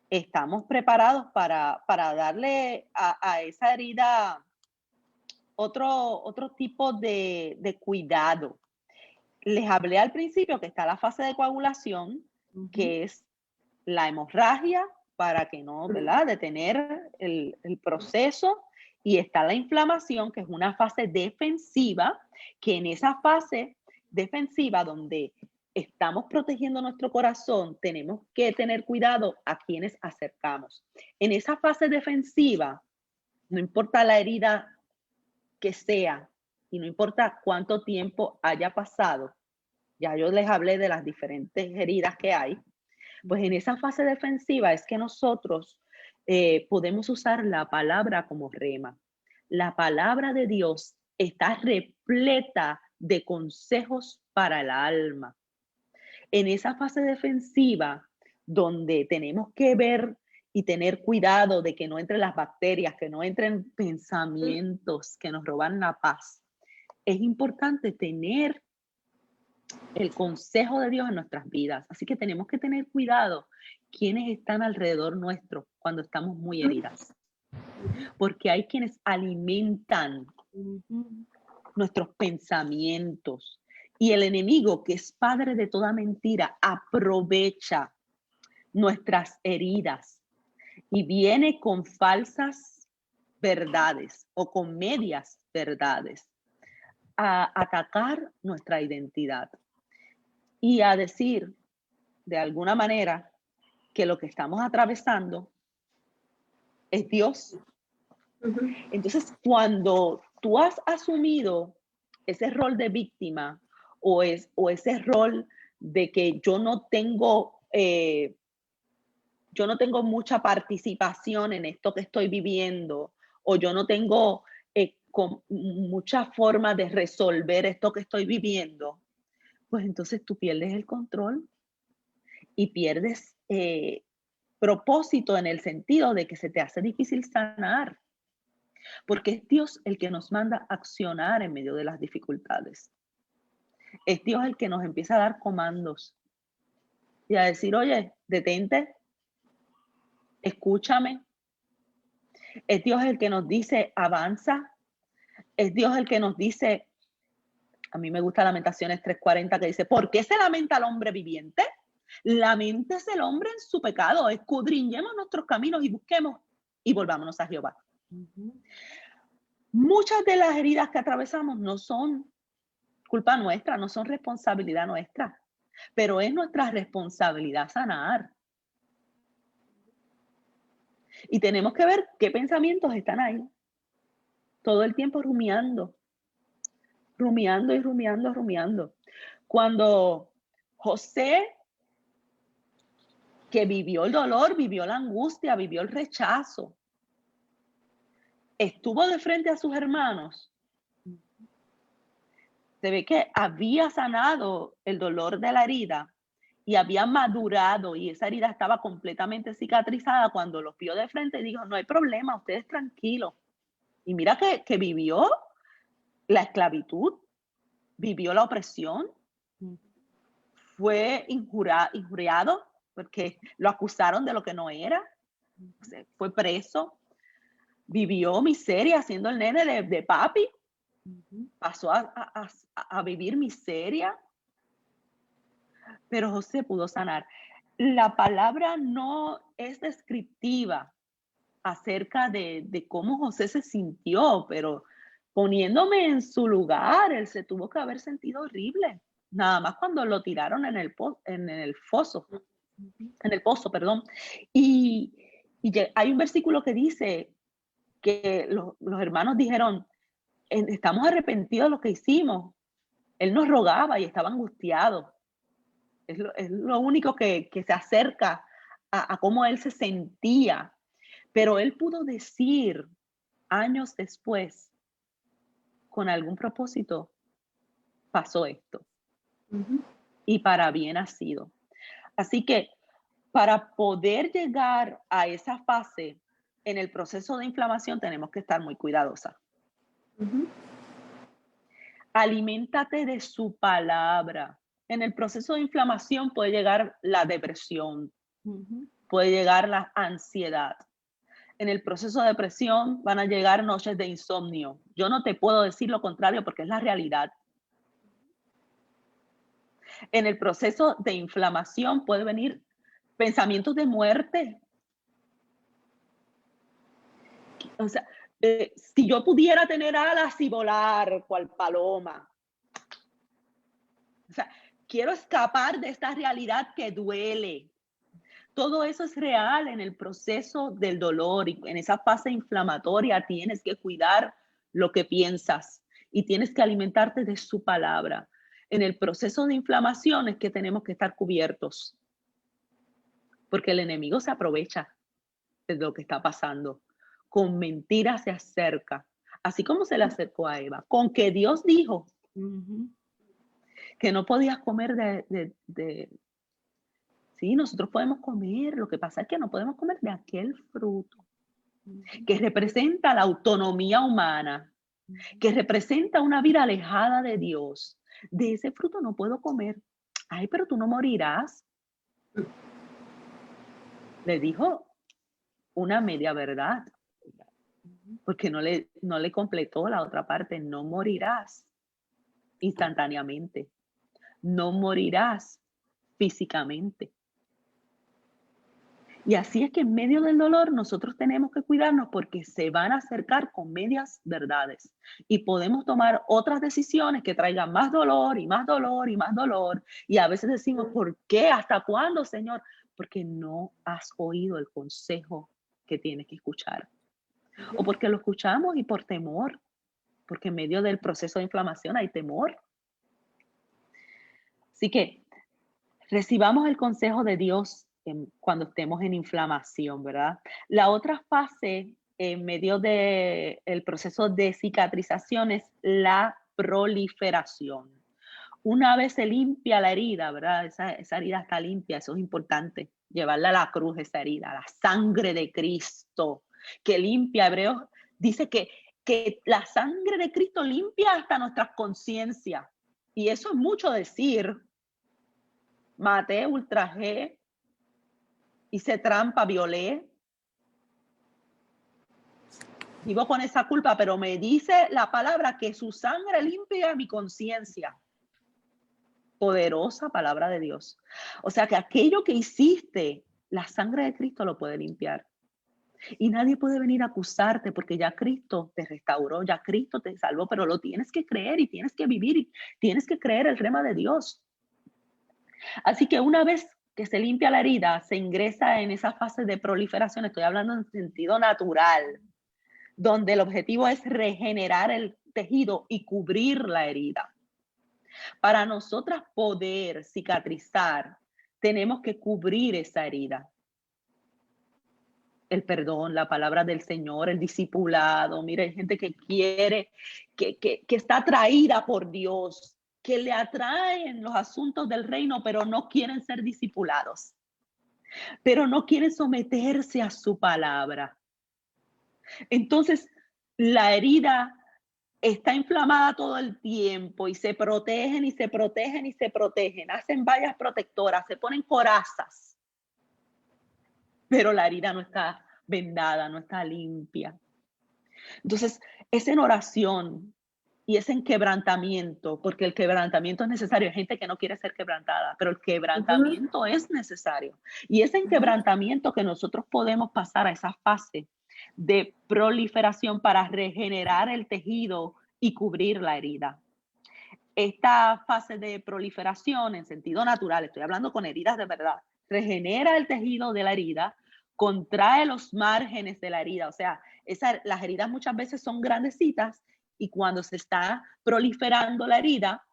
estamos preparados para darle a esa herida otro tipo de cuidado. Les hablé al principio que está la fase de coagulación, que es la hemorragia, para que no, ¿verdad?, detener el proceso, y está la inflamación, que es una fase defensiva, que en esa fase defensiva donde estamos protegiendo nuestro corazón, tenemos que tener cuidado a quienes acercamos. En esa fase defensiva, no importa la herida que sea y no importa cuánto tiempo haya pasado, ya yo les hablé de las diferentes heridas que hay, pues en esa fase defensiva es que nosotros podemos usar la palabra como rema. La palabra de Dios está repleta de consejos para el alma. En esa fase defensiva, donde tenemos que ver y tener cuidado de que no entren las bacterias, que no entren pensamientos que nos roban la paz, es importante tener el consejo de Dios en nuestras vidas. Así que tenemos que tener cuidado quienes están alrededor nuestro cuando estamos muy heridas. Porque hay quienes alimentan nuestros pensamientos. Y el enemigo, que es padre de toda mentira, aprovecha nuestras heridas y viene con falsas verdades o con medias verdades a atacar nuestra identidad y a decir de alguna manera que lo que estamos atravesando es Dios Ujú. Entonces, cuando tú has asumido ese rol de víctima o ese rol de que yo no tengo mucha participación en esto que estoy viviendo, o yo no tengo mucha forma de resolver esto que estoy viviendo, pues entonces tú pierdes el control y pierdes propósito en el sentido de que se te hace difícil sanar, porque es Dios el que nos manda a accionar en medio de las dificultades. Es Dios el que nos empieza a dar comandos y a decir, oye, detente, escúchame. Es Dios el que nos dice, avanza. Es Dios el que nos dice, a mí me gusta Lamentaciones 3:40 que dice, ¿por qué se lamenta el hombre viviente? Laméntese el hombre en su pecado, escudriñemos nuestros caminos y busquemos y volvámonos a Jehová. Muchas de las heridas que atravesamos no son culpa nuestra, no son responsabilidad nuestra, pero es nuestra responsabilidad sanar. Y tenemos que ver qué pensamientos están ahí. Todo el tiempo rumiando y rumiando. Cuando José, que vivió el dolor, vivió la angustia, vivió el rechazo, estuvo de frente a sus hermanos, se ve que había sanado el dolor de la herida y había madurado y esa herida estaba completamente cicatrizada cuando los vio de frente y dijo, no hay problema, ustedes tranquilos. Y mira que vivió la esclavitud, vivió la opresión, fue injuriado porque lo acusaron de lo que no era, fue preso, vivió miseria siendo el nene de papi, pasó a vivir miseria, pero José pudo sanar. La palabra no es descriptiva acerca de cómo José se sintió, pero poniéndome en su lugar, él se tuvo que haber sentido horrible. Nada más cuando lo tiraron en el pozo, perdón. Y hay un versículo que dice que los hermanos dijeron, estamos arrepentidos de lo que hicimos. Él nos rogaba y estaba angustiado. Es lo único que se acerca a cómo él se sentía. Pero él pudo decir años después, con algún propósito, pasó esto. Y para bien ha sido. Así que para poder llegar a esa fase en el proceso de inflamación tenemos que estar muy cuidadosas. Aliméntate de su palabra. En el proceso de inflamación puede llegar la depresión, puede llegar la ansiedad. En el proceso de depresión van a llegar noches de insomnio. Yo no te puedo decir lo contrario porque es la realidad. En el proceso de inflamación puede venir pensamientos de muerte. O sea, si yo pudiera tener alas y volar cual paloma. O sea, quiero escapar de esta realidad que duele. Todo eso es real en el proceso del dolor y en esa fase inflamatoria tienes que cuidar lo que piensas y tienes que alimentarte de su palabra. En el proceso de inflamación es que tenemos que estar cubiertos porque el enemigo se aprovecha de lo que está pasando. Con mentiras se acerca, así como se le acercó a Eva, con que Dios dijo que no podías comer Sí, nosotros podemos comer, lo que pasa es que no podemos comer de aquel fruto que representa la autonomía humana, que representa una vida alejada de Dios. De ese fruto no puedo comer. Ay, pero tú no morirás. Le dijo una media verdad, porque no le completó la otra parte, no morirás instantáneamente, no morirás físicamente. Y así es que en medio del dolor nosotros tenemos que cuidarnos porque se van a acercar con medias verdades y podemos tomar otras decisiones que traigan más dolor y más dolor y más dolor. Y a veces decimos, ¿por qué? ¿Hasta cuándo, Señor? Porque no has oído el consejo que tienes que escuchar. o porque lo escuchamos y por temor, porque en medio del proceso de inflamación hay temor. Así que recibamos el consejo de Dios cuando estemos en inflamación, ¿verdad? La otra fase en medio del proceso de cicatrización es la proliferación. Una vez se limpia la herida, ¿verdad? Esa herida está limpia, eso es importante, llevarla a la cruz, esa herida, la sangre de Cristo que limpia. Hebreos dice que la sangre de Cristo limpia hasta nuestras conciencias. Y eso es mucho decir. Maté, ultrajé, hice trampa, violé. Vivo con esa culpa, pero me dice la palabra que su sangre limpia mi conciencia. Poderosa palabra de Dios. O sea que aquello que hiciste, la sangre de Cristo lo puede limpiar. Y nadie puede venir a acusarte porque ya Cristo te restauró, ya Cristo te salvó, pero lo tienes que creer y tienes que vivir y tienes que creer el rema de Dios. Así que una vez que se limpia la herida, se ingresa en esa fase de proliferación, estoy hablando en sentido natural, donde el objetivo es regenerar el tejido y cubrir la herida. Para nosotras poder cicatrizar, tenemos que cubrir esa herida. El perdón, la palabra del Señor, el discipulado. Mira, hay gente que quiere, que está atraída por Dios, que le atraen los asuntos del reino, pero no quieren ser discipulados, pero no quieren someterse a su palabra. Entonces, la herida está inflamada todo el tiempo y se protegen y se protegen y se protegen. Hacen vallas protectoras, se ponen corazas, pero la herida no está vendada, no está limpia. Entonces, es en oración y es en quebrantamiento, porque el quebrantamiento es necesario. Hay gente que no quiere ser quebrantada, pero el quebrantamiento es necesario. Y es en quebrantamiento que nosotros podemos pasar a esa fase de proliferación para regenerar el tejido y cubrir la herida. Esta fase de proliferación en sentido natural, estoy hablando con heridas de verdad, regenera el tejido de la herida, contrae los márgenes de la herida, o sea, las heridas muchas veces son grandecitas y cuando se está proliferando la herida,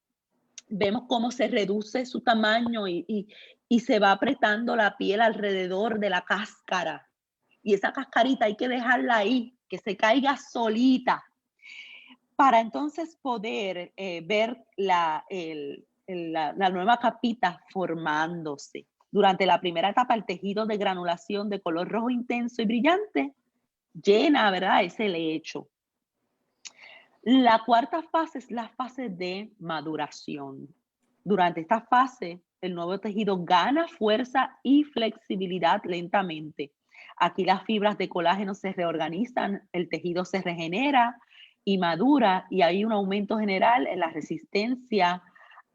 vemos cómo se reduce su tamaño y se va apretando la piel alrededor de la cáscara. Y esa cascarita hay que dejarla ahí, que se caiga solita, para entonces poder ver la nueva capita formándose. Durante la primera etapa, el tejido de granulación de color rojo intenso y brillante llena, ¿verdad?, ese lecho. La cuarta fase es la fase de maduración. Durante esta fase, el nuevo tejido gana fuerza y flexibilidad lentamente. Aquí las fibras de colágeno se reorganizan, el tejido se regenera y madura y hay un aumento general en la resistencia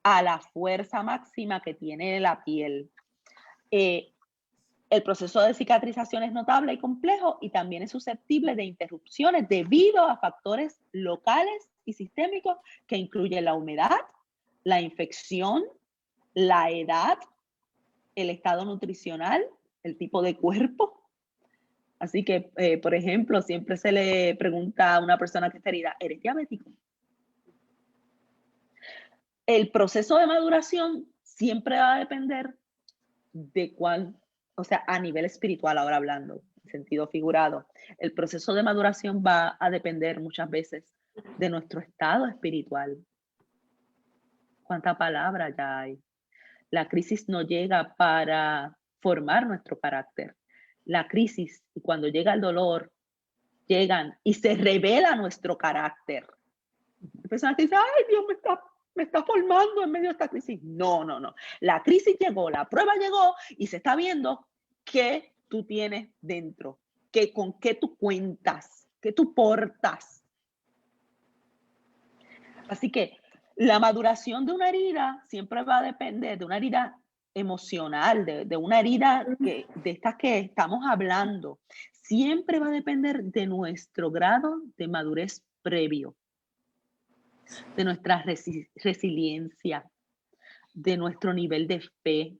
a la fuerza máxima que tiene la piel. El proceso de cicatrización es notable y complejo y también es susceptible de interrupciones debido a factores locales y sistémicos que incluyen la humedad, la infección, la edad, el estado nutricional, el tipo de cuerpo. Así que, por ejemplo, siempre se le pregunta a una persona que está herida, ¿eres diabético? El proceso de maduración siempre va a depender de cuál, o sea, a nivel espiritual ahora hablando, en sentido figurado. El proceso de maduración va a depender muchas veces de nuestro estado espiritual. ¿Cuánta palabra ya hay? La crisis no llega para formar nuestro carácter. La crisis, y cuando llega el dolor, llegan y se revela nuestro carácter. Hay personas que dicen, ay, Dios me está formando en medio de esta crisis. No, no, no. La crisis llegó, la prueba llegó y se está viendo qué tú tienes dentro, con qué tú cuentas, qué tú portas. Así que la maduración de una herida siempre va a depender de una herida emocional, de una herida de estas que estamos hablando. Siempre va a depender de nuestro grado de madurez previo, de nuestra resiliencia, de nuestro nivel de fe.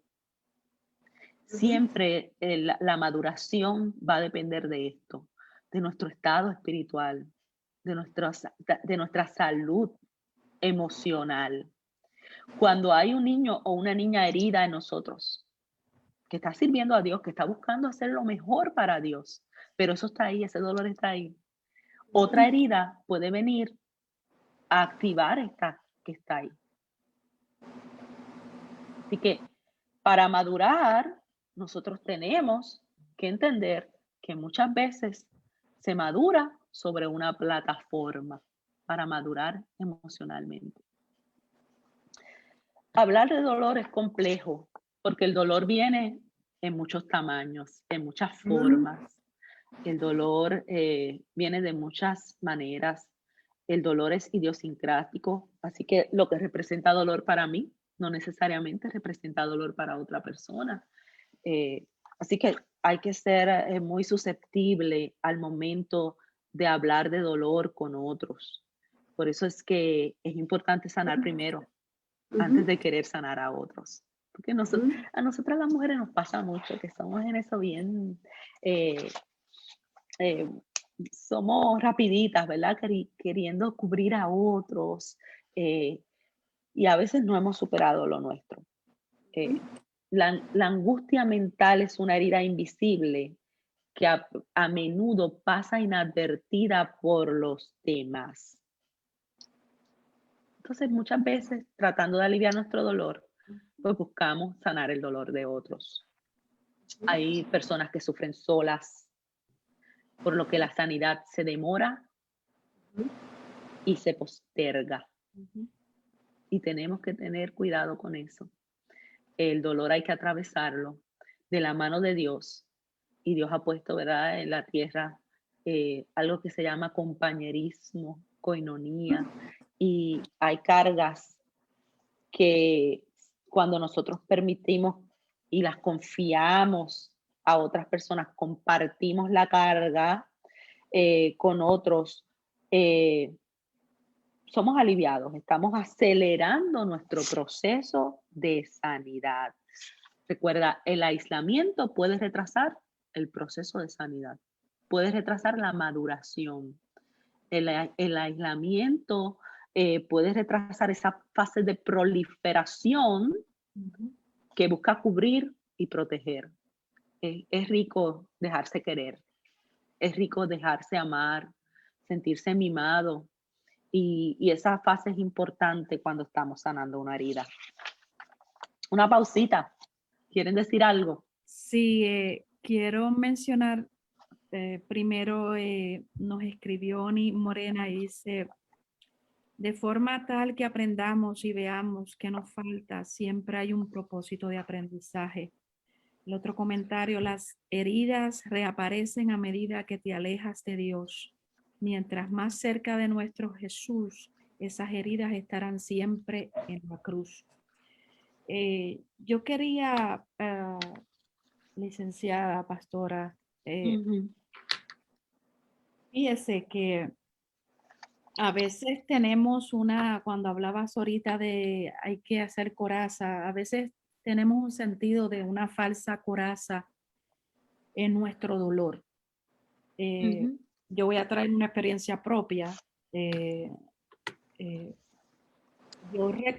Siempre la maduración va a depender de esto. de nuestro estado espiritual, de nuestra salud emocional. Cuando hay un niño o una niña herida en nosotros, que está sirviendo a Dios, que está buscando hacer lo mejor para Dios, pero eso está ahí, ese dolor está ahí. Otra herida puede venir a activar esta que está ahí. Así que para madurar, nosotros tenemos que entender que muchas veces se madura sobre una plataforma para madurar emocionalmente. Hablar de dolor es complejo porque el dolor viene en muchos tamaños, en muchas formas. El dolor viene de muchas maneras. El dolor es idiosincrático, así que lo que representa dolor para mí no necesariamente representa dolor para otra persona. Así que hay que ser muy susceptible al momento de hablar de dolor con otros. Por eso es que es importante sanar primero, antes de querer sanar a otros. Porque a nosotras las mujeres nos pasa mucho, que somos en eso bien, eh, somos rapiditas, ¿verdad? Queriendo cubrir a otros, y a veces no hemos superado lo nuestro. La angustia mental es una herida invisible que a menudo pasa inadvertida por los demás. Entonces, muchas veces, tratando de aliviar nuestro dolor, pues buscamos sanar el dolor de otros. Hay personas que sufren solas, por lo que la sanidad se demora y se posterga. Y tenemos que tener cuidado con eso. El dolor hay que atravesarlo de la mano de Dios. Y Dios ha puesto, ¿verdad?, en la tierra algo que se llama compañerismo, coinonía. Y hay cargas que cuando nosotros permitimos y las confiamos a otras personas, compartimos la carga con otros, somos aliviados, estamos acelerando nuestro proceso de sanidad. Recuerda, el aislamiento puede retrasar el proceso de sanidad, puede retrasar la maduración. El aislamiento puede retrasar esa fase de proliferación que busca cubrir y proteger. Es rico dejarse querer, es rico dejarse amar, sentirse mimado, y esa fase es importante cuando estamos sanando una herida. Una pausita. ¿Quieren decir algo? Sí, quiero mencionar, primero nos escribió Oni Morena y dice, de forma tal que aprendamos y veamos que nos falta, siempre hay un propósito de aprendizaje. El otro comentario, las heridas reaparecen a medida que te alejas de Dios. Mientras más cerca de nuestro Jesús, esas heridas estarán siempre en la cruz. Yo quería, licenciada, pastora, fíjese que a veces tenemos cuando hablabas ahorita de hay que hacer coraza, a veces tenemos un sentido de una falsa coraza en nuestro dolor. Yo voy a traer una experiencia propia.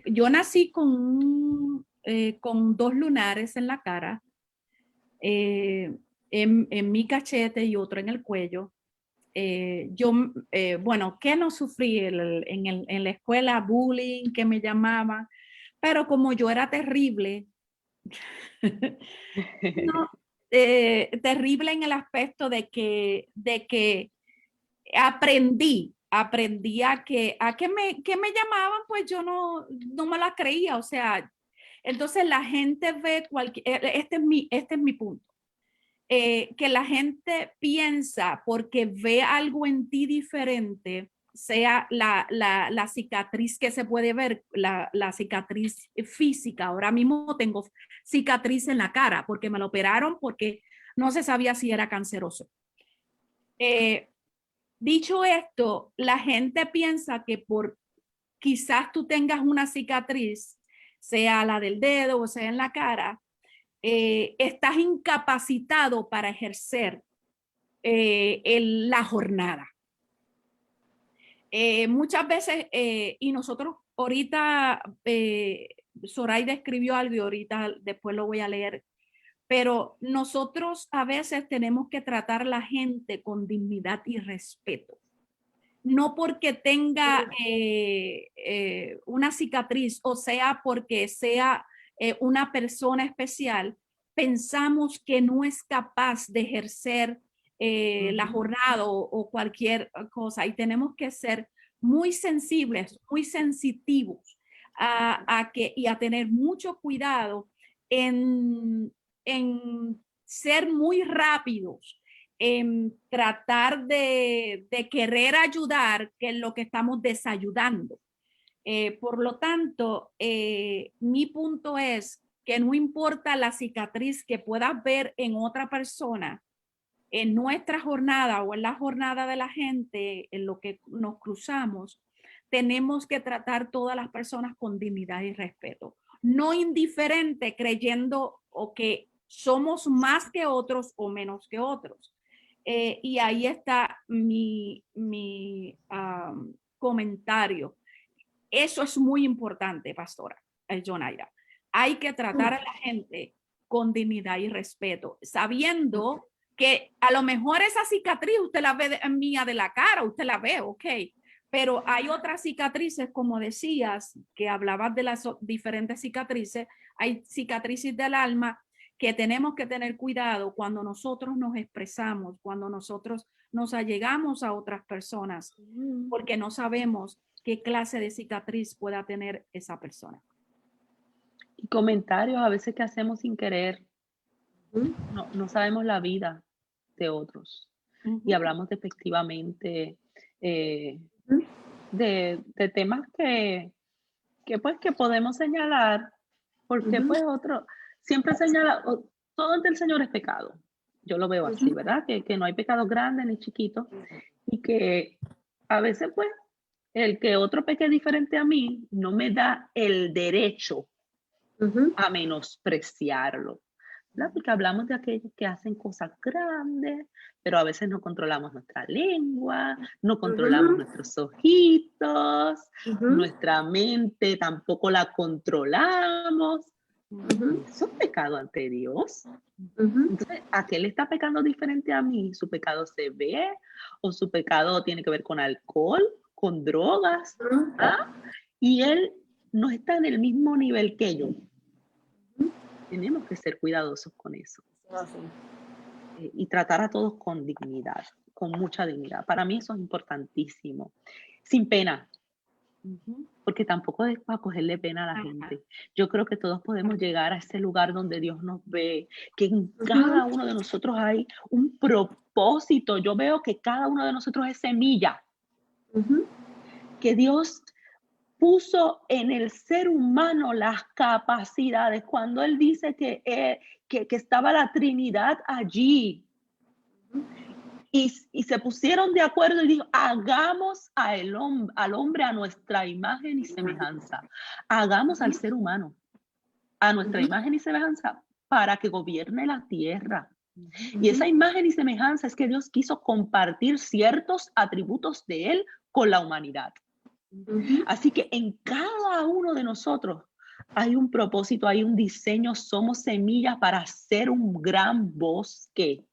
Yo nací con 2 lunares en la cara, en mi cachete y otro en el cuello. Bueno, ¿qué no sufrí en la escuela? Bullying, que me llamaban, pero como yo era terrible, no, terrible en el aspecto de que aprendí que me llamaban, pues yo no me la creía, o sea, entonces la gente ve este es mi punto. Que la gente piensa porque ve algo en ti diferente, sea la cicatriz que se puede ver, la cicatriz física. Ahora mismo tengo cicatriz en la cara porque me la operaron porque no se sabía si era canceroso. Dicho esto, la gente piensa que por quizás tú tengas una cicatriz, sea la del dedo o sea en la cara, estás incapacitado para ejercer la jornada. Muchas veces, y nosotros ahorita, Zoraida escribió algo y ahorita después lo voy a leer, pero nosotros a veces tenemos que tratar a la gente con dignidad y respeto. No porque tenga una cicatriz, o sea, porque sea una persona especial, pensamos que no es capaz de ejercer la jornada o cualquier cosa, y tenemos que ser muy sensibles, muy sensitivos y a tener mucho cuidado en ser muy rápidos, en tratar de querer ayudar, que es lo que estamos desayudando. Por lo tanto, mi punto es que no importa la cicatriz que puedas ver en otra persona, en nuestra jornada o en la jornada de la gente, en lo que nos cruzamos, tenemos que tratar todas las personas con dignidad y respeto. No indiferente, creyendo o que somos más que otros o menos que otros. Y ahí está mi comentario. Eso es muy importante, pastora Jonaira. Hay que tratar a la gente con dignidad y respeto, sabiendo que a lo mejor esa cicatriz usted la ve mía de la cara, usted la ve, ok, pero hay otras cicatrices, como decías, que hablabas de las diferentes cicatrices, hay cicatrices del alma que tenemos que tener cuidado cuando nosotros nos expresamos, cuando nosotros nos allegamos a otras personas, porque no sabemos qué clase de cicatriz pueda tener esa persona. Y comentarios a veces que hacemos sin querer. No sabemos la vida de otros. Y hablamos despectivamente de temas que podemos señalar, porque pues otro siempre señala, todo ante el Señor es pecado. Yo lo veo así, ¿verdad? Que no hay pecados grandes ni chiquitos, y que a veces pues el que otro peque diferente a mí no me da el derecho a menospreciarlo, ¿verdad? Porque hablamos de aquellos que hacen cosas grandes, pero a veces no controlamos nuestra lengua, no controlamos nuestros ojitos, nuestra mente tampoco la controlamos. Eso es pecado ante Dios. Entonces, aquel está pecando diferente a mí. ¿Su pecado se ve o su pecado tiene que ver con alcohol, con drogas? Y él no está en el mismo nivel que yo. Tenemos que ser cuidadosos con eso. Y tratar a todos con dignidad, con mucha dignidad. Para mí eso es importantísimo. Sin pena. Porque tampoco es para cogerle pena a la gente. Yo creo que todos podemos llegar a ese lugar donde Dios nos ve, que en cada uno de nosotros hay un propósito. Yo veo que cada uno de nosotros es semilla. Que Dios puso en el ser humano las capacidades. Cuando Él dice que estaba la Trinidad allí, y se pusieron de acuerdo y dijo, hagamos al hombre a nuestra imagen y semejanza. Hagamos al ser humano a nuestra imagen y semejanza para que gobierne la tierra. Y esa imagen y semejanza es que Dios quiso compartir ciertos atributos de Él con la humanidad. Así que en cada uno de nosotros hay un propósito, hay un diseño, somos semillas para hacer un gran bosque.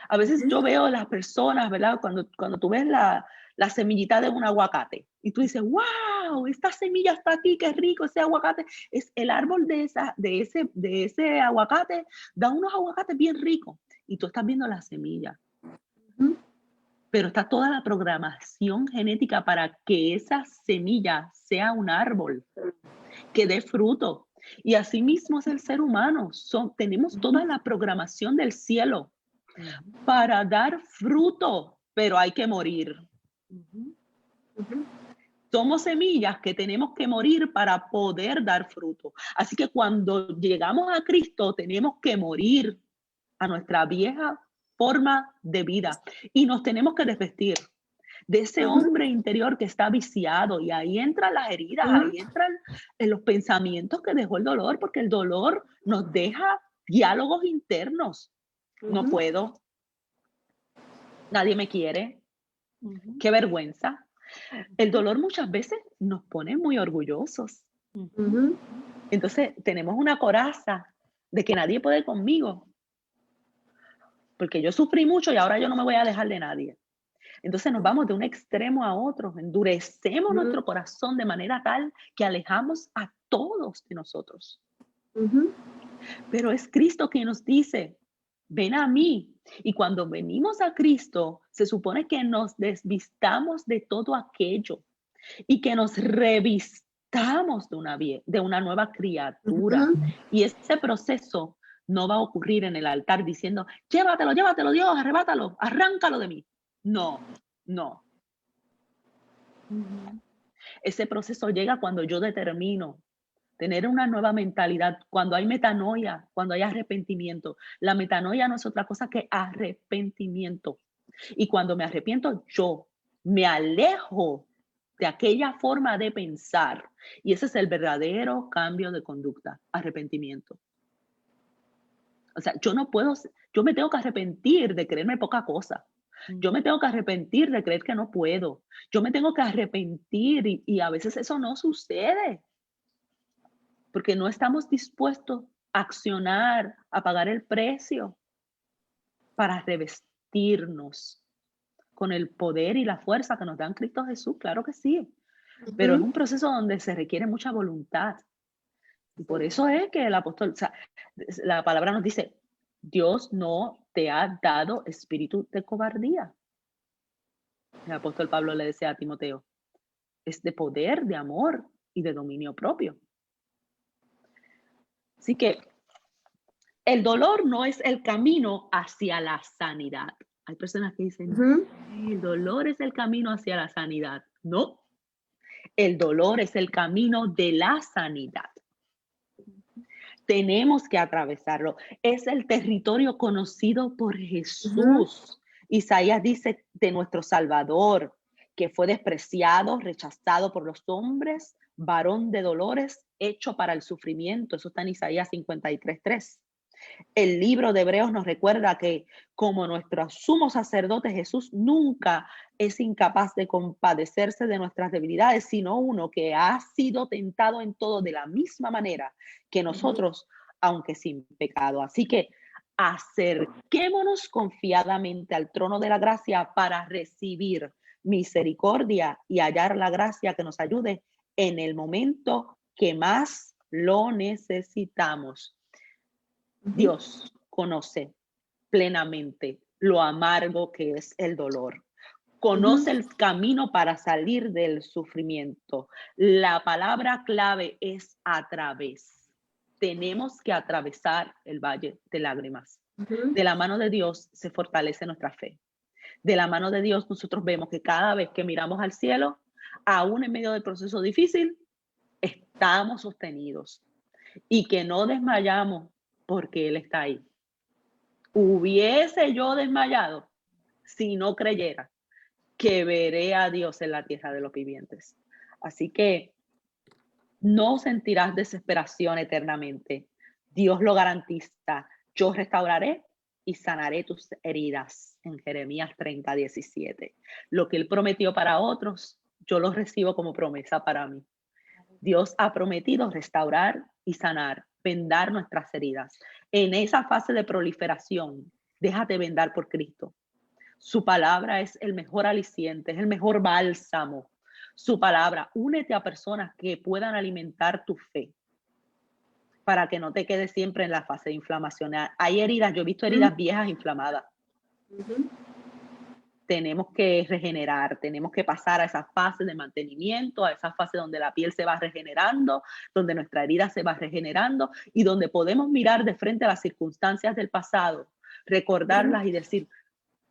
A veces yo veo las personas, ¿verdad? Cuando tú ves la semillita de un aguacate y tú dices, wow, esta semilla está aquí, qué rico ese aguacate. Es el árbol de ese aguacate, da unos aguacates bien ricos y tú estás viendo la semilla. Pero está toda la programación genética para que esa semilla sea un árbol que dé fruto. Y así mismo es el ser humano. Tenemos toda la programación del cielo para dar fruto, pero hay que morir. Somos semillas que tenemos que morir para poder dar fruto. Así que cuando llegamos a Cristo, tenemos que morir a nuestra vieja forma de vida y nos tenemos que desvestir de ese hombre interior que está viciado, y ahí entran las heridas, ahí entran los pensamientos que dejó el dolor, porque el dolor nos deja diálogos internos. No puedo. nadie me quiere, Ujú, qué vergüenza. El dolor muchas veces nos pone muy orgullosos. ujú, Ujú. Entonces tenemos una coraza de que nadie puede conmigo, porque yo sufrí mucho y ahora yo no me voy a dejar de nadie. Entonces nos vamos de un extremo a otro, endurecemos Ujú. nuestro corazón de manera tal que alejamos a todos de nosotros. Ujú. Pero es Cristo quien nos dice, ven a mí. Y cuando venimos a Cristo, se supone que nos desvistamos de todo aquello y que nos revistamos de una nueva criatura. Ujú. Y ese proceso no va a ocurrir en el altar diciendo, llévatelo, llévatelo, Dios, arrebátalo, arráncalo de mí. No, no. ujú. Ese proceso llega cuando yo determino tener una nueva mentalidad, cuando hay metanoia, cuando hay arrepentimiento. La metanoia no es otra cosa que arrepentimiento. Y cuando me arrepiento, yo me alejo de aquella forma de pensar. Y ese es el verdadero cambio de conducta, arrepentimiento. O sea, yo me tengo que arrepentir de creerme poca cosa. Yo me tengo que arrepentir de creer que no puedo. Yo me tengo que arrepentir y a veces eso no sucede porque no estamos dispuestos a accionar, a pagar el precio para revestirnos con el poder y la fuerza que nos da en Cristo Jesús, claro que sí, pero es Ujú. un proceso donde se requiere mucha voluntad. Y por eso es que el apóstol, o sea, la palabra nos dice, Dios no te ha dado espíritu de cobardía. El apóstol Pablo le decía a Timoteo, es de poder, de amor y de dominio propio. Así que el dolor no es el camino hacia la sanidad. Hay personas que dicen, Ujú. el dolor es el camino hacia la sanidad. No, el dolor es el camino de la sanidad. Tenemos que atravesarlo. Es el territorio conocido por Ujú. Jesús. Isaías dice de nuestro Salvador, que fue despreciado, rechazado por los hombres, varón de dolores, hecho para el sufrimiento. Eso está en Isaías 53:3. El libro de Hebreos nos recuerda que como nuestro sumo sacerdote Jesús nunca es incapaz de compadecerse de nuestras debilidades, sino uno que ha sido tentado en todo de la misma manera que nosotros, aunque sin pecado. Así que acerquémonos confiadamente al trono de la gracia para recibir misericordia y hallar la gracia que nos ayude en el momento que más lo necesitamos. Ujú. Dios conoce plenamente lo amargo que es el dolor. Ujú. Conoce el camino para salir del sufrimiento. La palabra clave es a través. Tenemos que atravesar el valle de lágrimas. Ujú. De la mano de Dios se fortalece nuestra fe. De la mano de Dios nosotros vemos que cada vez que miramos al cielo, aún en medio del proceso difícil, estamos sostenidos y que no desmayamos porque Él está ahí. Hubiese yo desmayado si no creyera que veré a Dios en la tierra de los vivientes. Así que no sentirás desesperación eternamente. Dios lo garantiza. Yo restauraré y sanaré tus heridas. En Jeremías 30:17. Lo que Él prometió para otros, yo lo recibo como promesa para mí. Dios ha prometido restaurar y sanar, vendar nuestras heridas. En esa fase de proliferación, déjate vendar por Cristo. Su palabra es el mejor aliciente, es el mejor bálsamo. Su palabra, únete a personas que puedan alimentar tu fe para que no te quedes siempre en la fase de inflamación. Hay heridas, yo he visto heridas viejas inflamadas. Ujú. Tenemos que regenerar, tenemos que pasar a esa fase de mantenimiento, a esa fase donde la piel se va regenerando, donde nuestra herida se va regenerando y donde podemos mirar de frente a las circunstancias del pasado, recordarlas y decir,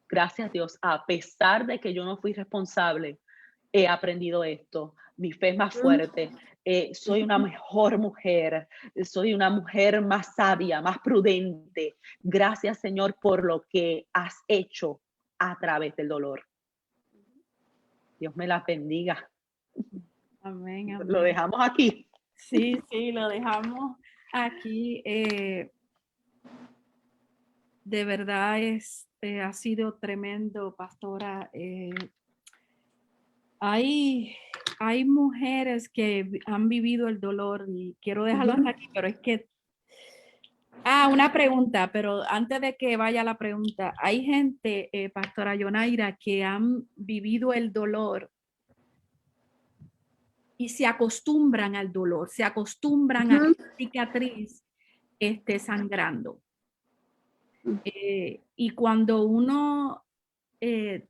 gracias Dios, a pesar de que yo no fui responsable, he aprendido esto, mi fe es más fuerte, soy una mejor mujer, soy una mujer más sabia, más prudente. Gracias Señor por lo que has hecho a través del dolor. Dios me las bendiga. Amén, Lo amén. dejamos aquí. Sí, sí, lo dejamos aquí. De verdad ha sido tremendo, pastora. Hay mujeres que han vivido el dolor y quiero dejarlo hasta aquí, pero es que una pregunta, pero antes de que vaya la pregunta, hay gente, pastora Yonaira, que han vivido el dolor y se acostumbran al dolor, se acostumbran a la cicatriz sangrando. Y cuando uno le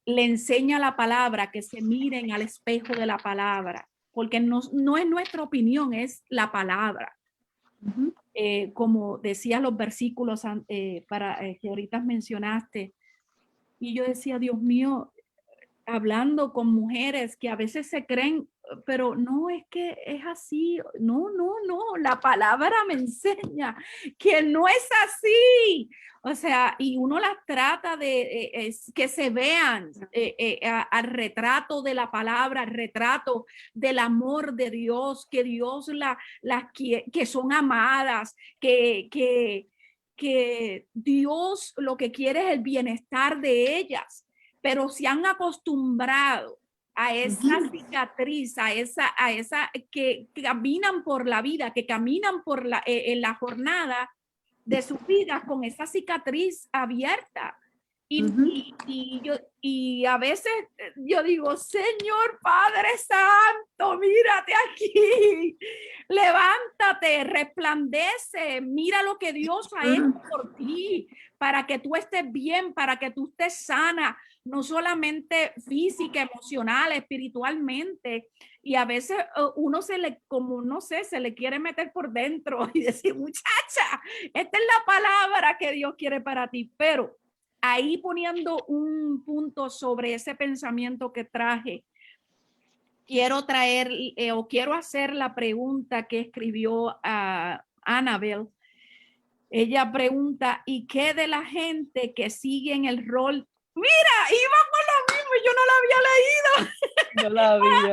enseña la palabra, que se miren al espejo de la palabra, porque no es nuestra opinión, es la palabra. Como decía los versículos que ahorita mencionaste, y yo decía, Dios mío, hablando con mujeres que a veces se creen, pero no es que es así, no, la palabra me enseña que no es así. O sea, y uno las trata de que se vean al retrato de la palabra, al retrato del amor de Dios, que Dios que son amadas, que Dios lo que quiere es el bienestar de ellas, pero se han acostumbrado a esa cicatriz, a esa que caminan por la vida, que caminan por en la jornada de sus vidas con esa cicatriz abierta. Y a veces yo digo, Señor Padre Santo, mírate aquí, levántate, resplandece, mira lo que Dios ha hecho por ti, para que tú estés bien, para que tú estés sana, no solamente física, emocional, espiritualmente. Y a veces uno como no sé, se le quiere meter por dentro y decir, muchacha, esta es la palabra que Dios quiere para ti. Pero ahí poniendo un punto sobre ese pensamiento que traje, quiero traer o quiero hacer la pregunta que escribió a Annabel. Ella pregunta, ¿y qué de la gente que sigue en el rol? Mira, iba con lo mismo y yo no la había leído. Yo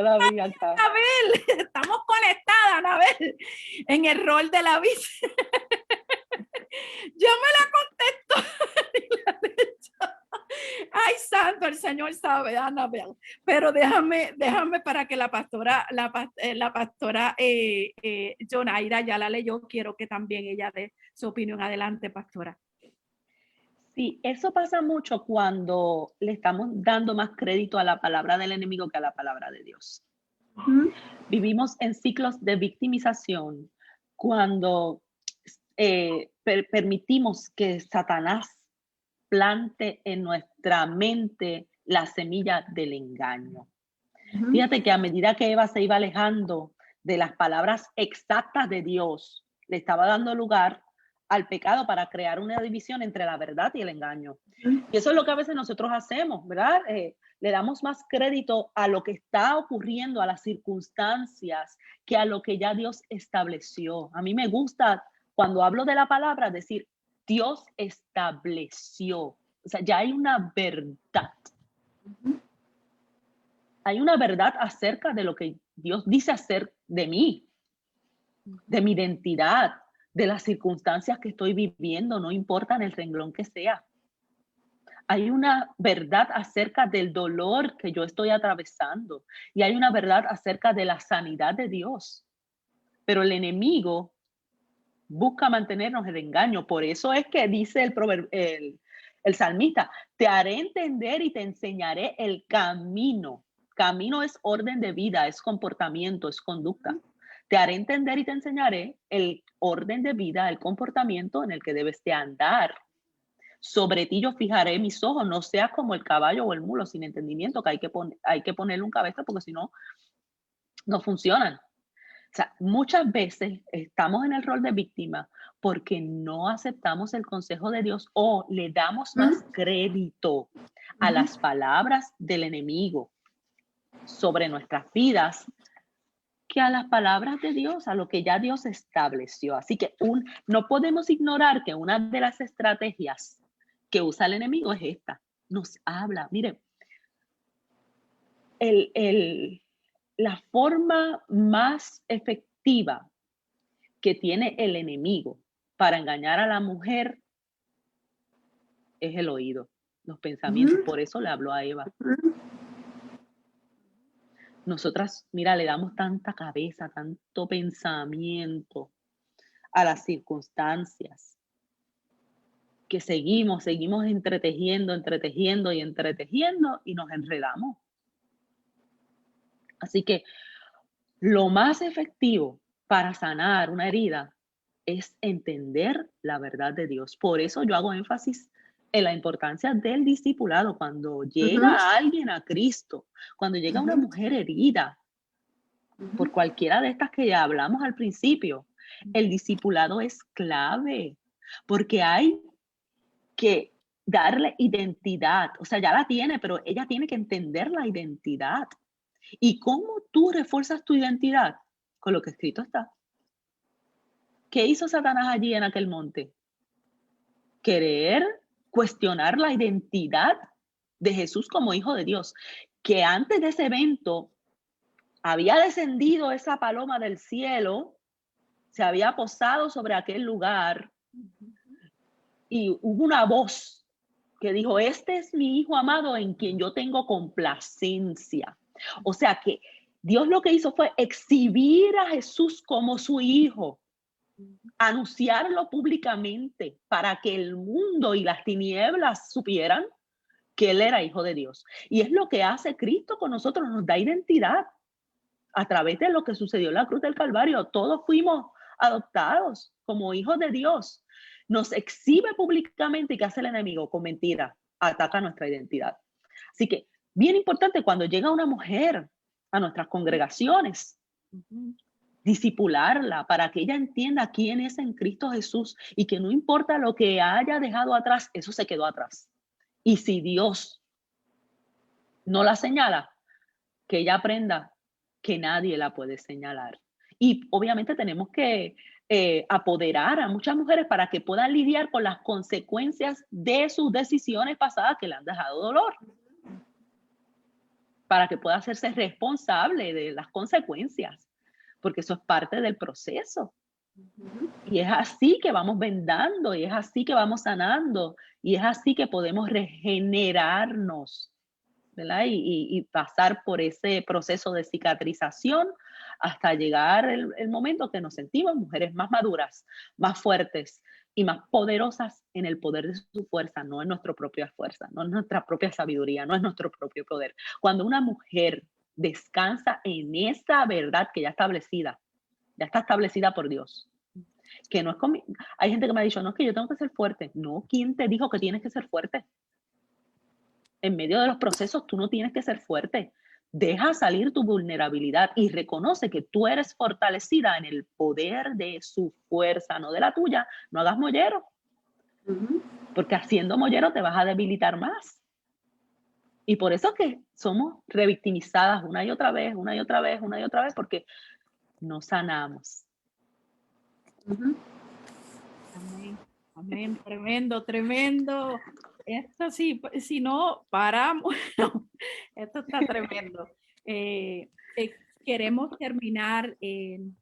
la vi acá. Anabel, estamos conectadas, Anabel, en el rol de la bici. Yo me la contesto. Ay, santo, el Señor sabe, Anabel. Pero déjame para que la pastora Yonaira ya la leyó. Quiero que también ella dé su opinión. Adelante, pastora. Sí, eso pasa mucho cuando le estamos dando más crédito a la palabra del enemigo que a la palabra de Dios. Vivimos en ciclos de victimización cuando permitimos que Satanás plante en nuestra mente la semilla del engaño. Fíjate que a medida que Eva se iba alejando de las palabras exactas de Dios, le estaba dando lugar al pecado para crear una división entre la verdad y el engaño. Y eso es lo que a veces nosotros hacemos, ¿verdad? Le damos más crédito a lo que está ocurriendo, a las circunstancias, que a lo que ya Dios estableció. A mí me gusta, cuando hablo de la palabra, decir, Dios estableció. O sea, ya hay una verdad. Hay una verdad acerca de lo que Dios dice hacer de mí, de mi identidad, de las circunstancias que estoy viviendo, no importa en el renglón que sea. Hay una verdad acerca del dolor que yo estoy atravesando y hay una verdad acerca de la sanidad de Dios. Pero el enemigo busca mantenernos en engaño. Por eso es que dice el salmista, te haré entender y te enseñaré el camino. Camino es orden de vida, es comportamiento, es conducta. Te haré entender y te enseñaré el orden de vida, el comportamiento en el que debes de andar. Sobre ti yo fijaré mis ojos, no seas como el caballo o el mulo sin entendimiento, que hay que ponerle un cabeza porque si no, no funcionan. O sea, muchas veces estamos en el rol de víctima porque no aceptamos el consejo de Dios o le damos más crédito a las palabras del enemigo sobre nuestras vidas que a las palabras de Dios, a lo que ya Dios estableció. Así que no podemos ignorar que una de las estrategias que usa el enemigo es esta. Nos habla, mire, la forma más efectiva que tiene el enemigo para engañar a la mujer es el oído, los pensamientos. Por eso le habló a Eva. Nosotras, mira, le damos tanta cabeza, tanto pensamiento a las circunstancias, que seguimos entretejiendo y nos enredamos. Así que lo más efectivo para sanar una herida es entender la verdad de Dios. Por eso yo hago énfasis en la importancia del discipulado. Cuando llega alguien a Cristo, cuando llega una mujer herida, por cualquiera de estas que ya hablamos al principio, el discipulado es clave, porque hay que darle identidad. O sea, ya la tiene, pero ella tiene que entender la identidad. ¿Y cómo tú refuerzas tu identidad? Con lo que escrito está. ¿Qué hizo Satanás allí en aquel monte? Querer cuestionar la identidad de Jesús como hijo de Dios. Que antes de ese evento había descendido esa paloma del cielo, se había posado sobre aquel lugar y hubo una voz que dijo, este es mi hijo amado en quien yo tengo complacencia. O sea que Dios lo que hizo fue exhibir a Jesús como su hijo, anunciarlo públicamente para que el mundo y las tinieblas supieran que él era hijo de Dios. Y es lo que hace Cristo con nosotros, nos da identidad a través de lo que sucedió en la cruz del Calvario. Todos fuimos adoptados como hijos de Dios. Nos exhibe públicamente. ¿Y qué hace el enemigo? Con mentira, ataca nuestra identidad. Así que bien importante cuando llega una mujer a nuestras congregaciones, discipularla para que ella entienda quién es en Cristo Jesús y que no importa lo que haya dejado atrás, eso se quedó atrás. Y si Dios no la señala, que ella aprenda que nadie la puede señalar. Y obviamente tenemos que apoderar a muchas mujeres para que puedan lidiar con las consecuencias de sus decisiones pasadas que le han dejado dolor. Para que pueda hacerse responsable de las consecuencias, porque eso es parte del proceso. Y es así que vamos vendando, y es así que vamos sanando, y es así que podemos regenerarnos, ¿verdad? Y pasar por ese proceso de cicatrización hasta llegar el momento que nos sentimos mujeres más maduras, más fuertes y más poderosas en el poder de su fuerza, no en nuestra propia fuerza, no en nuestra propia sabiduría, no es nuestro propio poder. Cuando una mujer descansa en esa verdad que ya está establecida por Dios, que no es hay gente que me ha dicho, no, es que yo tengo que ser fuerte. No, ¿quién te dijo que tienes que ser fuerte? En medio de los procesos tú no tienes que ser fuerte. Deja salir tu vulnerabilidad y reconoce que tú eres fortalecida en el poder de su fuerza, no de la tuya. No hagas mollero, porque haciendo mollero te vas a debilitar más. Y por eso es que somos revictimizadas una y otra vez, porque no sanamos. Amén, amén, tremendo, tremendo. Esto sí, si no paramos, esto está tremendo. Queremos terminar el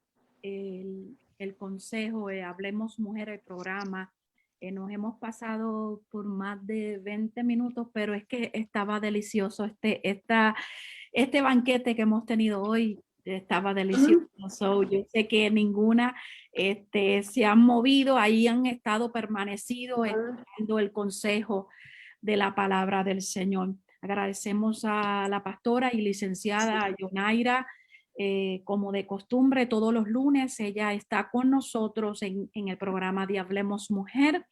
consejo, Hablemos Mujer, el programa. Nos hemos pasado por más de 20 minutos, pero es que estaba delicioso este banquete que hemos tenido hoy. Estaba delicioso. So, yo sé que ninguna se han movido, ahí han estado permanecidos escuchando el consejo de la palabra del Señor. Agradecemos a la pastora y licenciada Yonaira, como de costumbre, todos los lunes ella está con nosotros en el programa de Hablemos Mujer.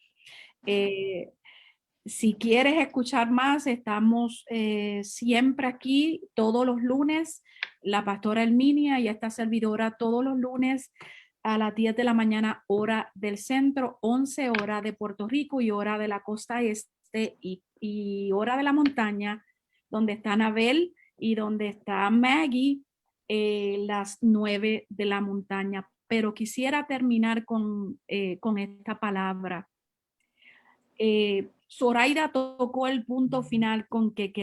Si quieres escuchar más, estamos siempre aquí todos los lunes. La pastora Herminia y esta servidora todos los lunes a las 10 de la mañana, hora del centro, 11 hora de Puerto Rico y hora de la costa este y hora de la montaña, donde está Anabel y donde está Maggie, las 9 de la montaña. Pero quisiera terminar con esta palabra. Zoraida tocó el punto final con que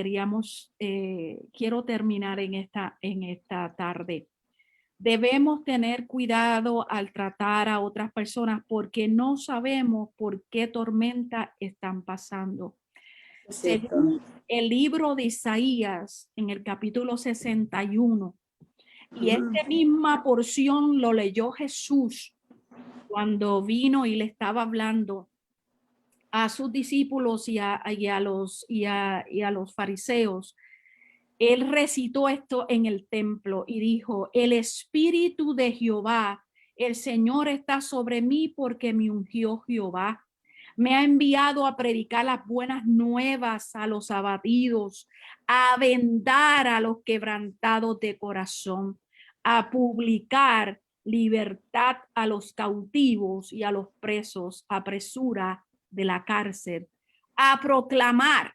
quiero terminar en esta tarde. Debemos tener cuidado al tratar a otras personas porque no sabemos por qué tormenta están pasando. Es cierto. Según el libro de Isaías, en el capítulo 61, y esta misma porción lo leyó Jesús cuando vino y le estaba hablando a sus discípulos y a los fariseos. Él recitó esto en el templo y dijo: el Espíritu de Jehová, el Señor está sobre mí porque me ungió Jehová. Me ha enviado a predicar las buenas nuevas a los abatidos, a vendar a los quebrantados de corazón, a publicar libertad a los cautivos y a los presos, apresura de la cárcel, a proclamar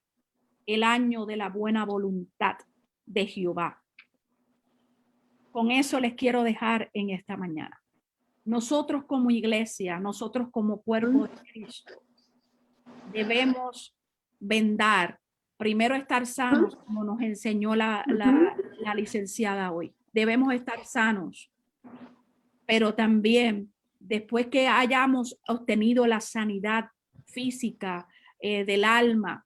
el año de la buena voluntad de Jehová. Con eso les quiero dejar en esta mañana. Nosotros como iglesia, nosotros como cuerpo de Cristo, debemos vendar, primero estar sanos, como nos enseñó la licenciada hoy. Debemos estar sanos, pero también después que hayamos obtenido la sanidad física del alma,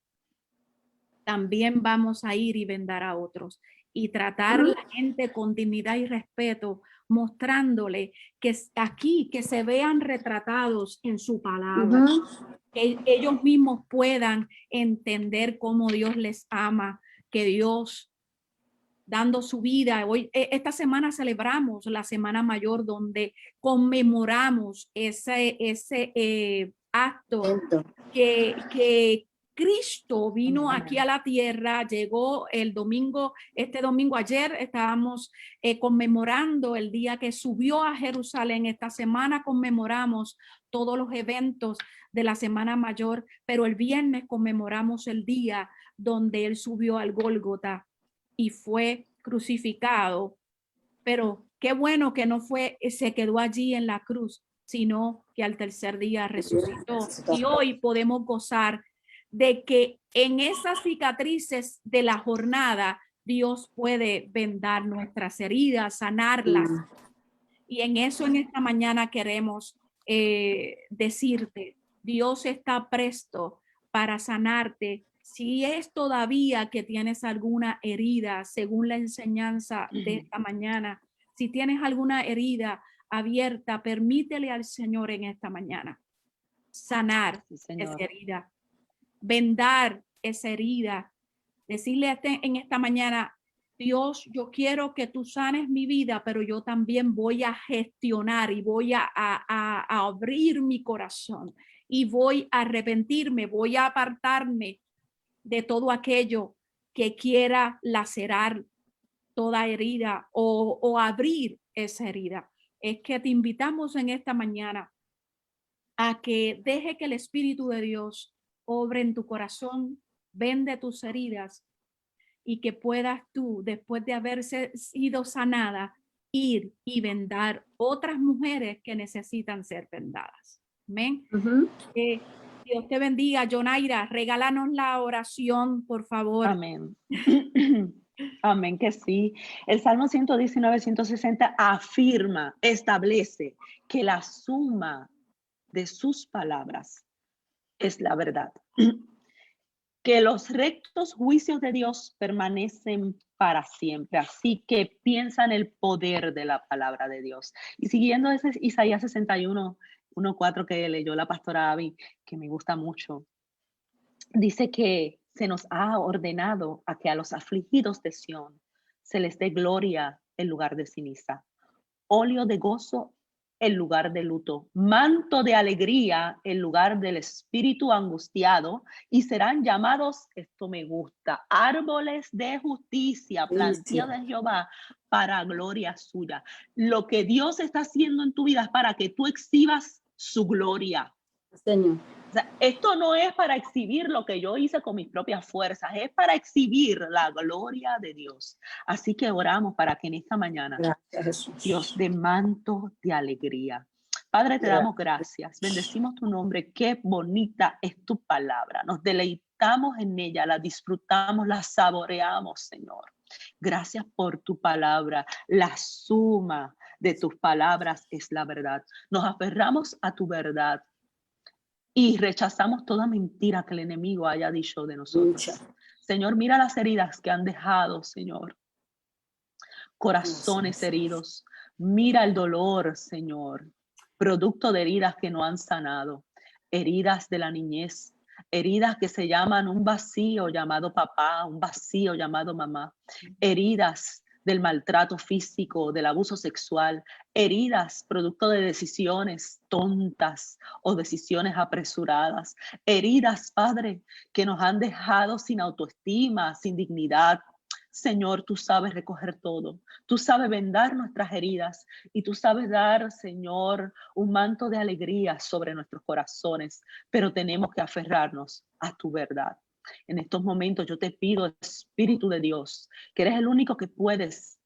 también vamos a ir y vendar a otros y tratar a la gente con dignidad y respeto, mostrándole que aquí, que se vean retratados en su palabra, que ellos mismos puedan entender cómo Dios les ama, que Dios dando su vida. Hoy, esta semana celebramos la Semana Mayor, donde conmemoramos ese acto que Cristo vino aquí a la tierra, llegó el domingo, este domingo, ayer estábamos conmemorando el día que subió a Jerusalén. Esta semana conmemoramos todos los eventos de la Semana Mayor, pero el viernes conmemoramos el día donde él subió al Gólgota y fue crucificado. Pero qué bueno que no se quedó allí en la cruz, sino que al tercer día resucitó. Y hoy podemos gozar de que en esas cicatrices de la jornada Dios puede vendar nuestras heridas, sanarlas. Y en eso en esta mañana queremos decirte: Dios está presto para sanarte. Si es todavía que tienes alguna herida, según la enseñanza de esta mañana, si tienes alguna herida abierta, permítele al Señor en esta mañana sanar esa herida, vendar esa herida, decirle en esta mañana: Dios, yo quiero que tú sanes mi vida, pero yo también voy a gestionar y voy a abrir mi corazón y voy a arrepentirme, voy a apartarme de todo aquello que quiera lacerar toda herida o abrir esa herida. Es que te invitamos en esta mañana a que deje que el Espíritu de Dios obre en tu corazón, vende tus heridas y que puedas tú, después de haberse sido sanada, ir y vendar otras mujeres que necesitan ser vendadas. Amén. Dios te bendiga. Yonaira, regálanos la oración, por favor. Amén. Amén que sí. El Salmo 119, 160 afirma, establece que la suma de sus palabras es la verdad. Que los rectos juicios de Dios permanecen para siempre. Así que piensa en el poder de la palabra de Dios. Y siguiendo ese Isaías 61, 1:4 que leyó la pastora Abby, que me gusta mucho, dice que se nos ha ordenado a que a los afligidos de Sión se les dé gloria en lugar de ceniza, óleo de gozo en lugar de luto, manto de alegría en lugar del espíritu angustiado, y serán llamados, esto me gusta, árboles de justicia, plantío de Jehová para gloria suya. Lo que Dios está haciendo en tu vida es para que tú exhibas su gloria. Señor. O sea, esto no es para exhibir lo que yo hice con mis propias fuerzas, es para exhibir la gloria de Dios. Así que oramos para que en esta mañana Dios dé manto de alegría. Padre, te damos gracias, bendecimos tu nombre, qué bonita es tu palabra, nos deleitamos en ella, la disfrutamos, la saboreamos, Señor. Gracias por tu palabra, la suma de tus palabras es la verdad. Nos aferramos a tu verdad y rechazamos toda mentira que el enemigo haya dicho de nosotros. Señor, mira las heridas que han dejado, Señor. Corazones heridos. Mira el dolor, Señor, producto de heridas que no han sanado, heridas de la niñez, heridas que se llaman un vacío llamado papá, un vacío llamado mamá, heridas del maltrato físico, del abuso sexual, heridas producto de decisiones tontas o decisiones apresuradas, heridas, Padre, que nos han dejado sin autoestima, sin dignidad. Señor, tú sabes recoger todo, tú sabes vendar nuestras heridas y tú sabes dar, Señor, un manto de alegría sobre nuestros corazones, pero tenemos que aferrarnos a tu verdad. En estos momentos yo te pido, Espíritu de Dios, que eres el único que puedes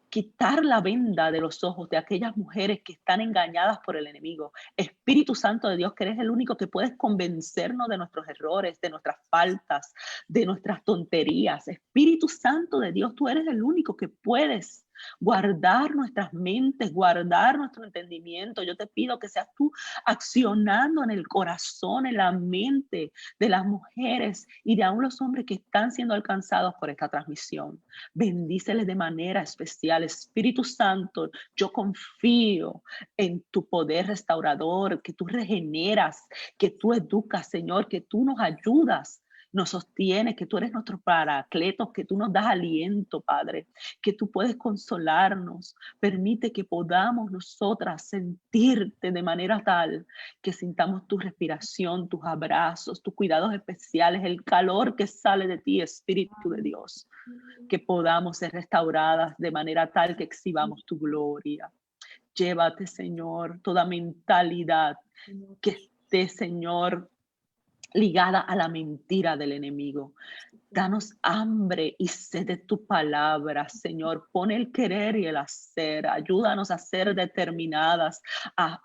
quitar la venda de los ojos de aquellas mujeres que están engañadas por el enemigo. Espíritu Santo de Dios, que eres el único que puedes convencernos de nuestros errores, de nuestras faltas, de nuestras tonterías. Espíritu Santo de Dios, tú eres el único que puedes guardar nuestras mentes, guardar nuestro entendimiento. Yo te pido que seas tú accionando en el corazón, en la mente de las mujeres y de aún los hombres que están siendo alcanzados por esta transmisión. Bendíceles de manera especial. Espíritu Santo, yo confío en tu poder restaurador, que tú regeneras, que tú educas, Señor, que tú nos ayudas, nos sostienes, que tú eres nuestro paracleto, que tú nos das aliento, Padre, que tú puedes consolarnos. Permite que podamos nosotras sentirte de manera tal que sintamos tu respiración, tus abrazos, tus cuidados especiales, el calor que sale de ti, Espíritu de Dios. Que podamos ser restauradas de manera tal que exhibamos tu gloria. Llévate, Señor, toda mentalidad que esté, Señor, ligada a la mentira del enemigo. Danos hambre y sed de tu palabra, Señor. Pon el querer y el hacer. Ayúdanos a ser determinadas, a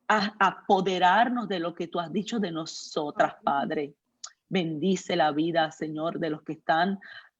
apoderarnos de lo que tú has dicho de nosotras, Padre. Bendice la vida, Señor, de los que están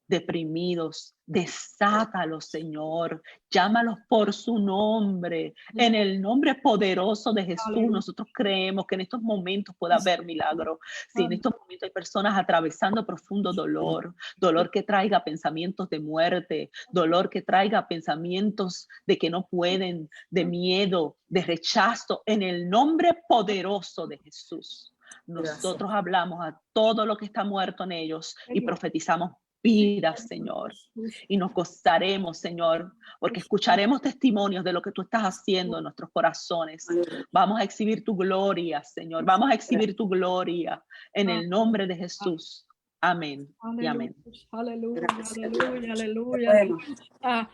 deprimidos. Desátalos, Señor. Llámalos por su nombre. En el nombre poderoso de Jesús, nosotros creemos que en estos momentos pueda haber milagro. Si en estos momentos hay personas atravesando profundo dolor, dolor que traiga pensamientos de muerte, dolor que traiga pensamientos de que no pueden, de miedo, de rechazo, en el nombre poderoso de Jesús. Nosotros hablamos a todo lo que está muerto en ellos y profetizamos vida, Señor. Y nos gozaremos, Señor, porque escucharemos testimonios de lo que tú estás haciendo en nuestros corazones. Vamos a exhibir tu gloria, Señor. Vamos a exhibir tu gloria en el nombre de Jesús. Amén y amén. Aleluya, aleluya, aleluya, aleluya.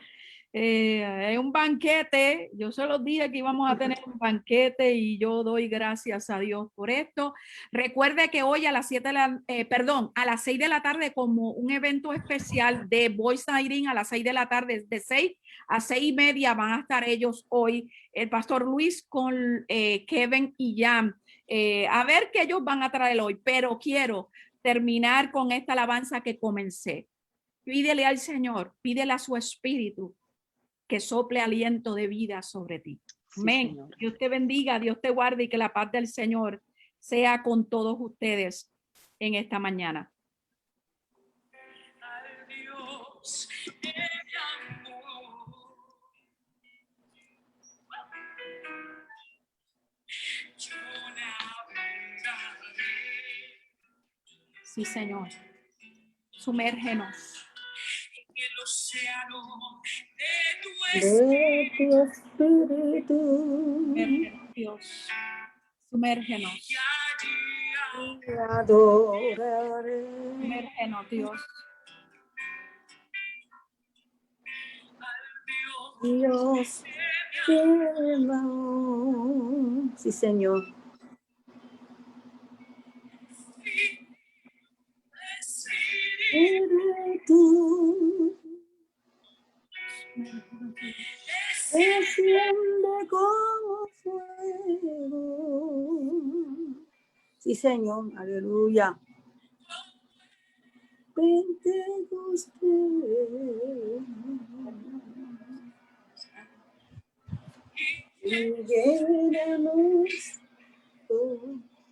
Es un banquete. Yo se los dije que íbamos a tener un banquete y yo doy gracias a Dios por esto. Recuerde que hoy a las 6 de la tarde, como un evento especial de Boys Night In, a las 6 de la tarde, de 6 a 6:30 van a estar ellos hoy, el pastor Luis con Kevin y Jan. A ver qué ellos van a traer hoy, pero quiero terminar con esta alabanza que comencé. Pídele al Señor, pídele a su espíritu que sople aliento de vida sobre ti. Amén. Sí, Dios te bendiga, Dios te guarde y que la paz del Señor sea con todos ustedes en esta mañana. Dios, sí, Señor. Sumérgenos el océano de tu espíritu. Dios, sumérgenos. Y adoraré. Sumérgenos, Dios. Dios, sí, Señor. Espíritu. Desciende como fuego. Sí, Señor, aleluya. Pentecostés. y llénanos.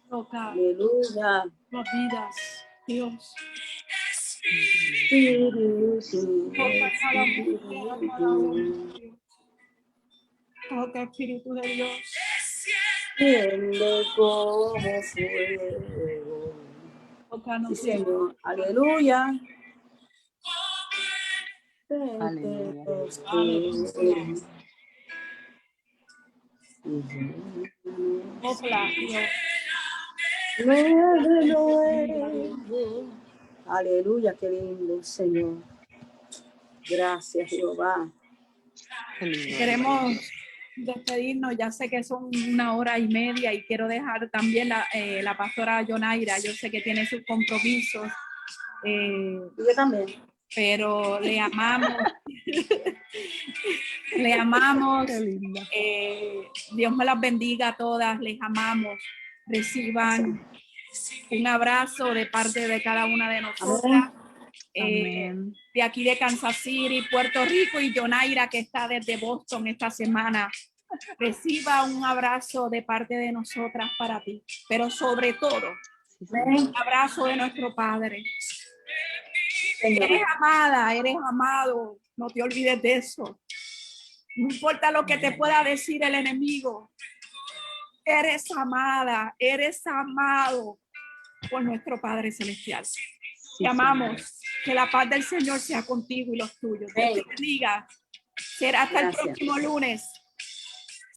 Toca Aleluya. las vidas, Dios. Espíritu, Toca cada mujer, cada hombre, Espíritu, Dios. Toca, Espíritu de Dios. tiende como fuego. Tócanos, Sí, Dios. Señor. Aleluya. Aleluya. Aleluya. Sopla, Dios. Aleluya, qué lindo, Señor. Gracias, Jehová. Qué lindo. Queremos despedirnos, ya sé que son 1 hora y media y quiero dejar también la pastora Yonaira, yo sé que tiene sus compromisos, Yo también. pero le amamos, le amamos, Qué linda. Dios me las bendiga a todas, les amamos, reciban un abrazo de parte de cada una de nosotras. Amén. De aquí de Kansas City, Puerto Rico, y Yonaira, que está desde Boston esta semana. Reciba un abrazo de parte de nosotras para ti, pero sobre todo, Sí, un abrazo de nuestro Padre. Señor. Eres amada, eres amado, no te olvides de eso. No importa lo que te pueda decir el enemigo, eres amada, eres amado por nuestro Padre Celestial. Te amamos, que la paz del Señor sea contigo y los tuyos. Dios te bendiga. Será hasta el próximo lunes.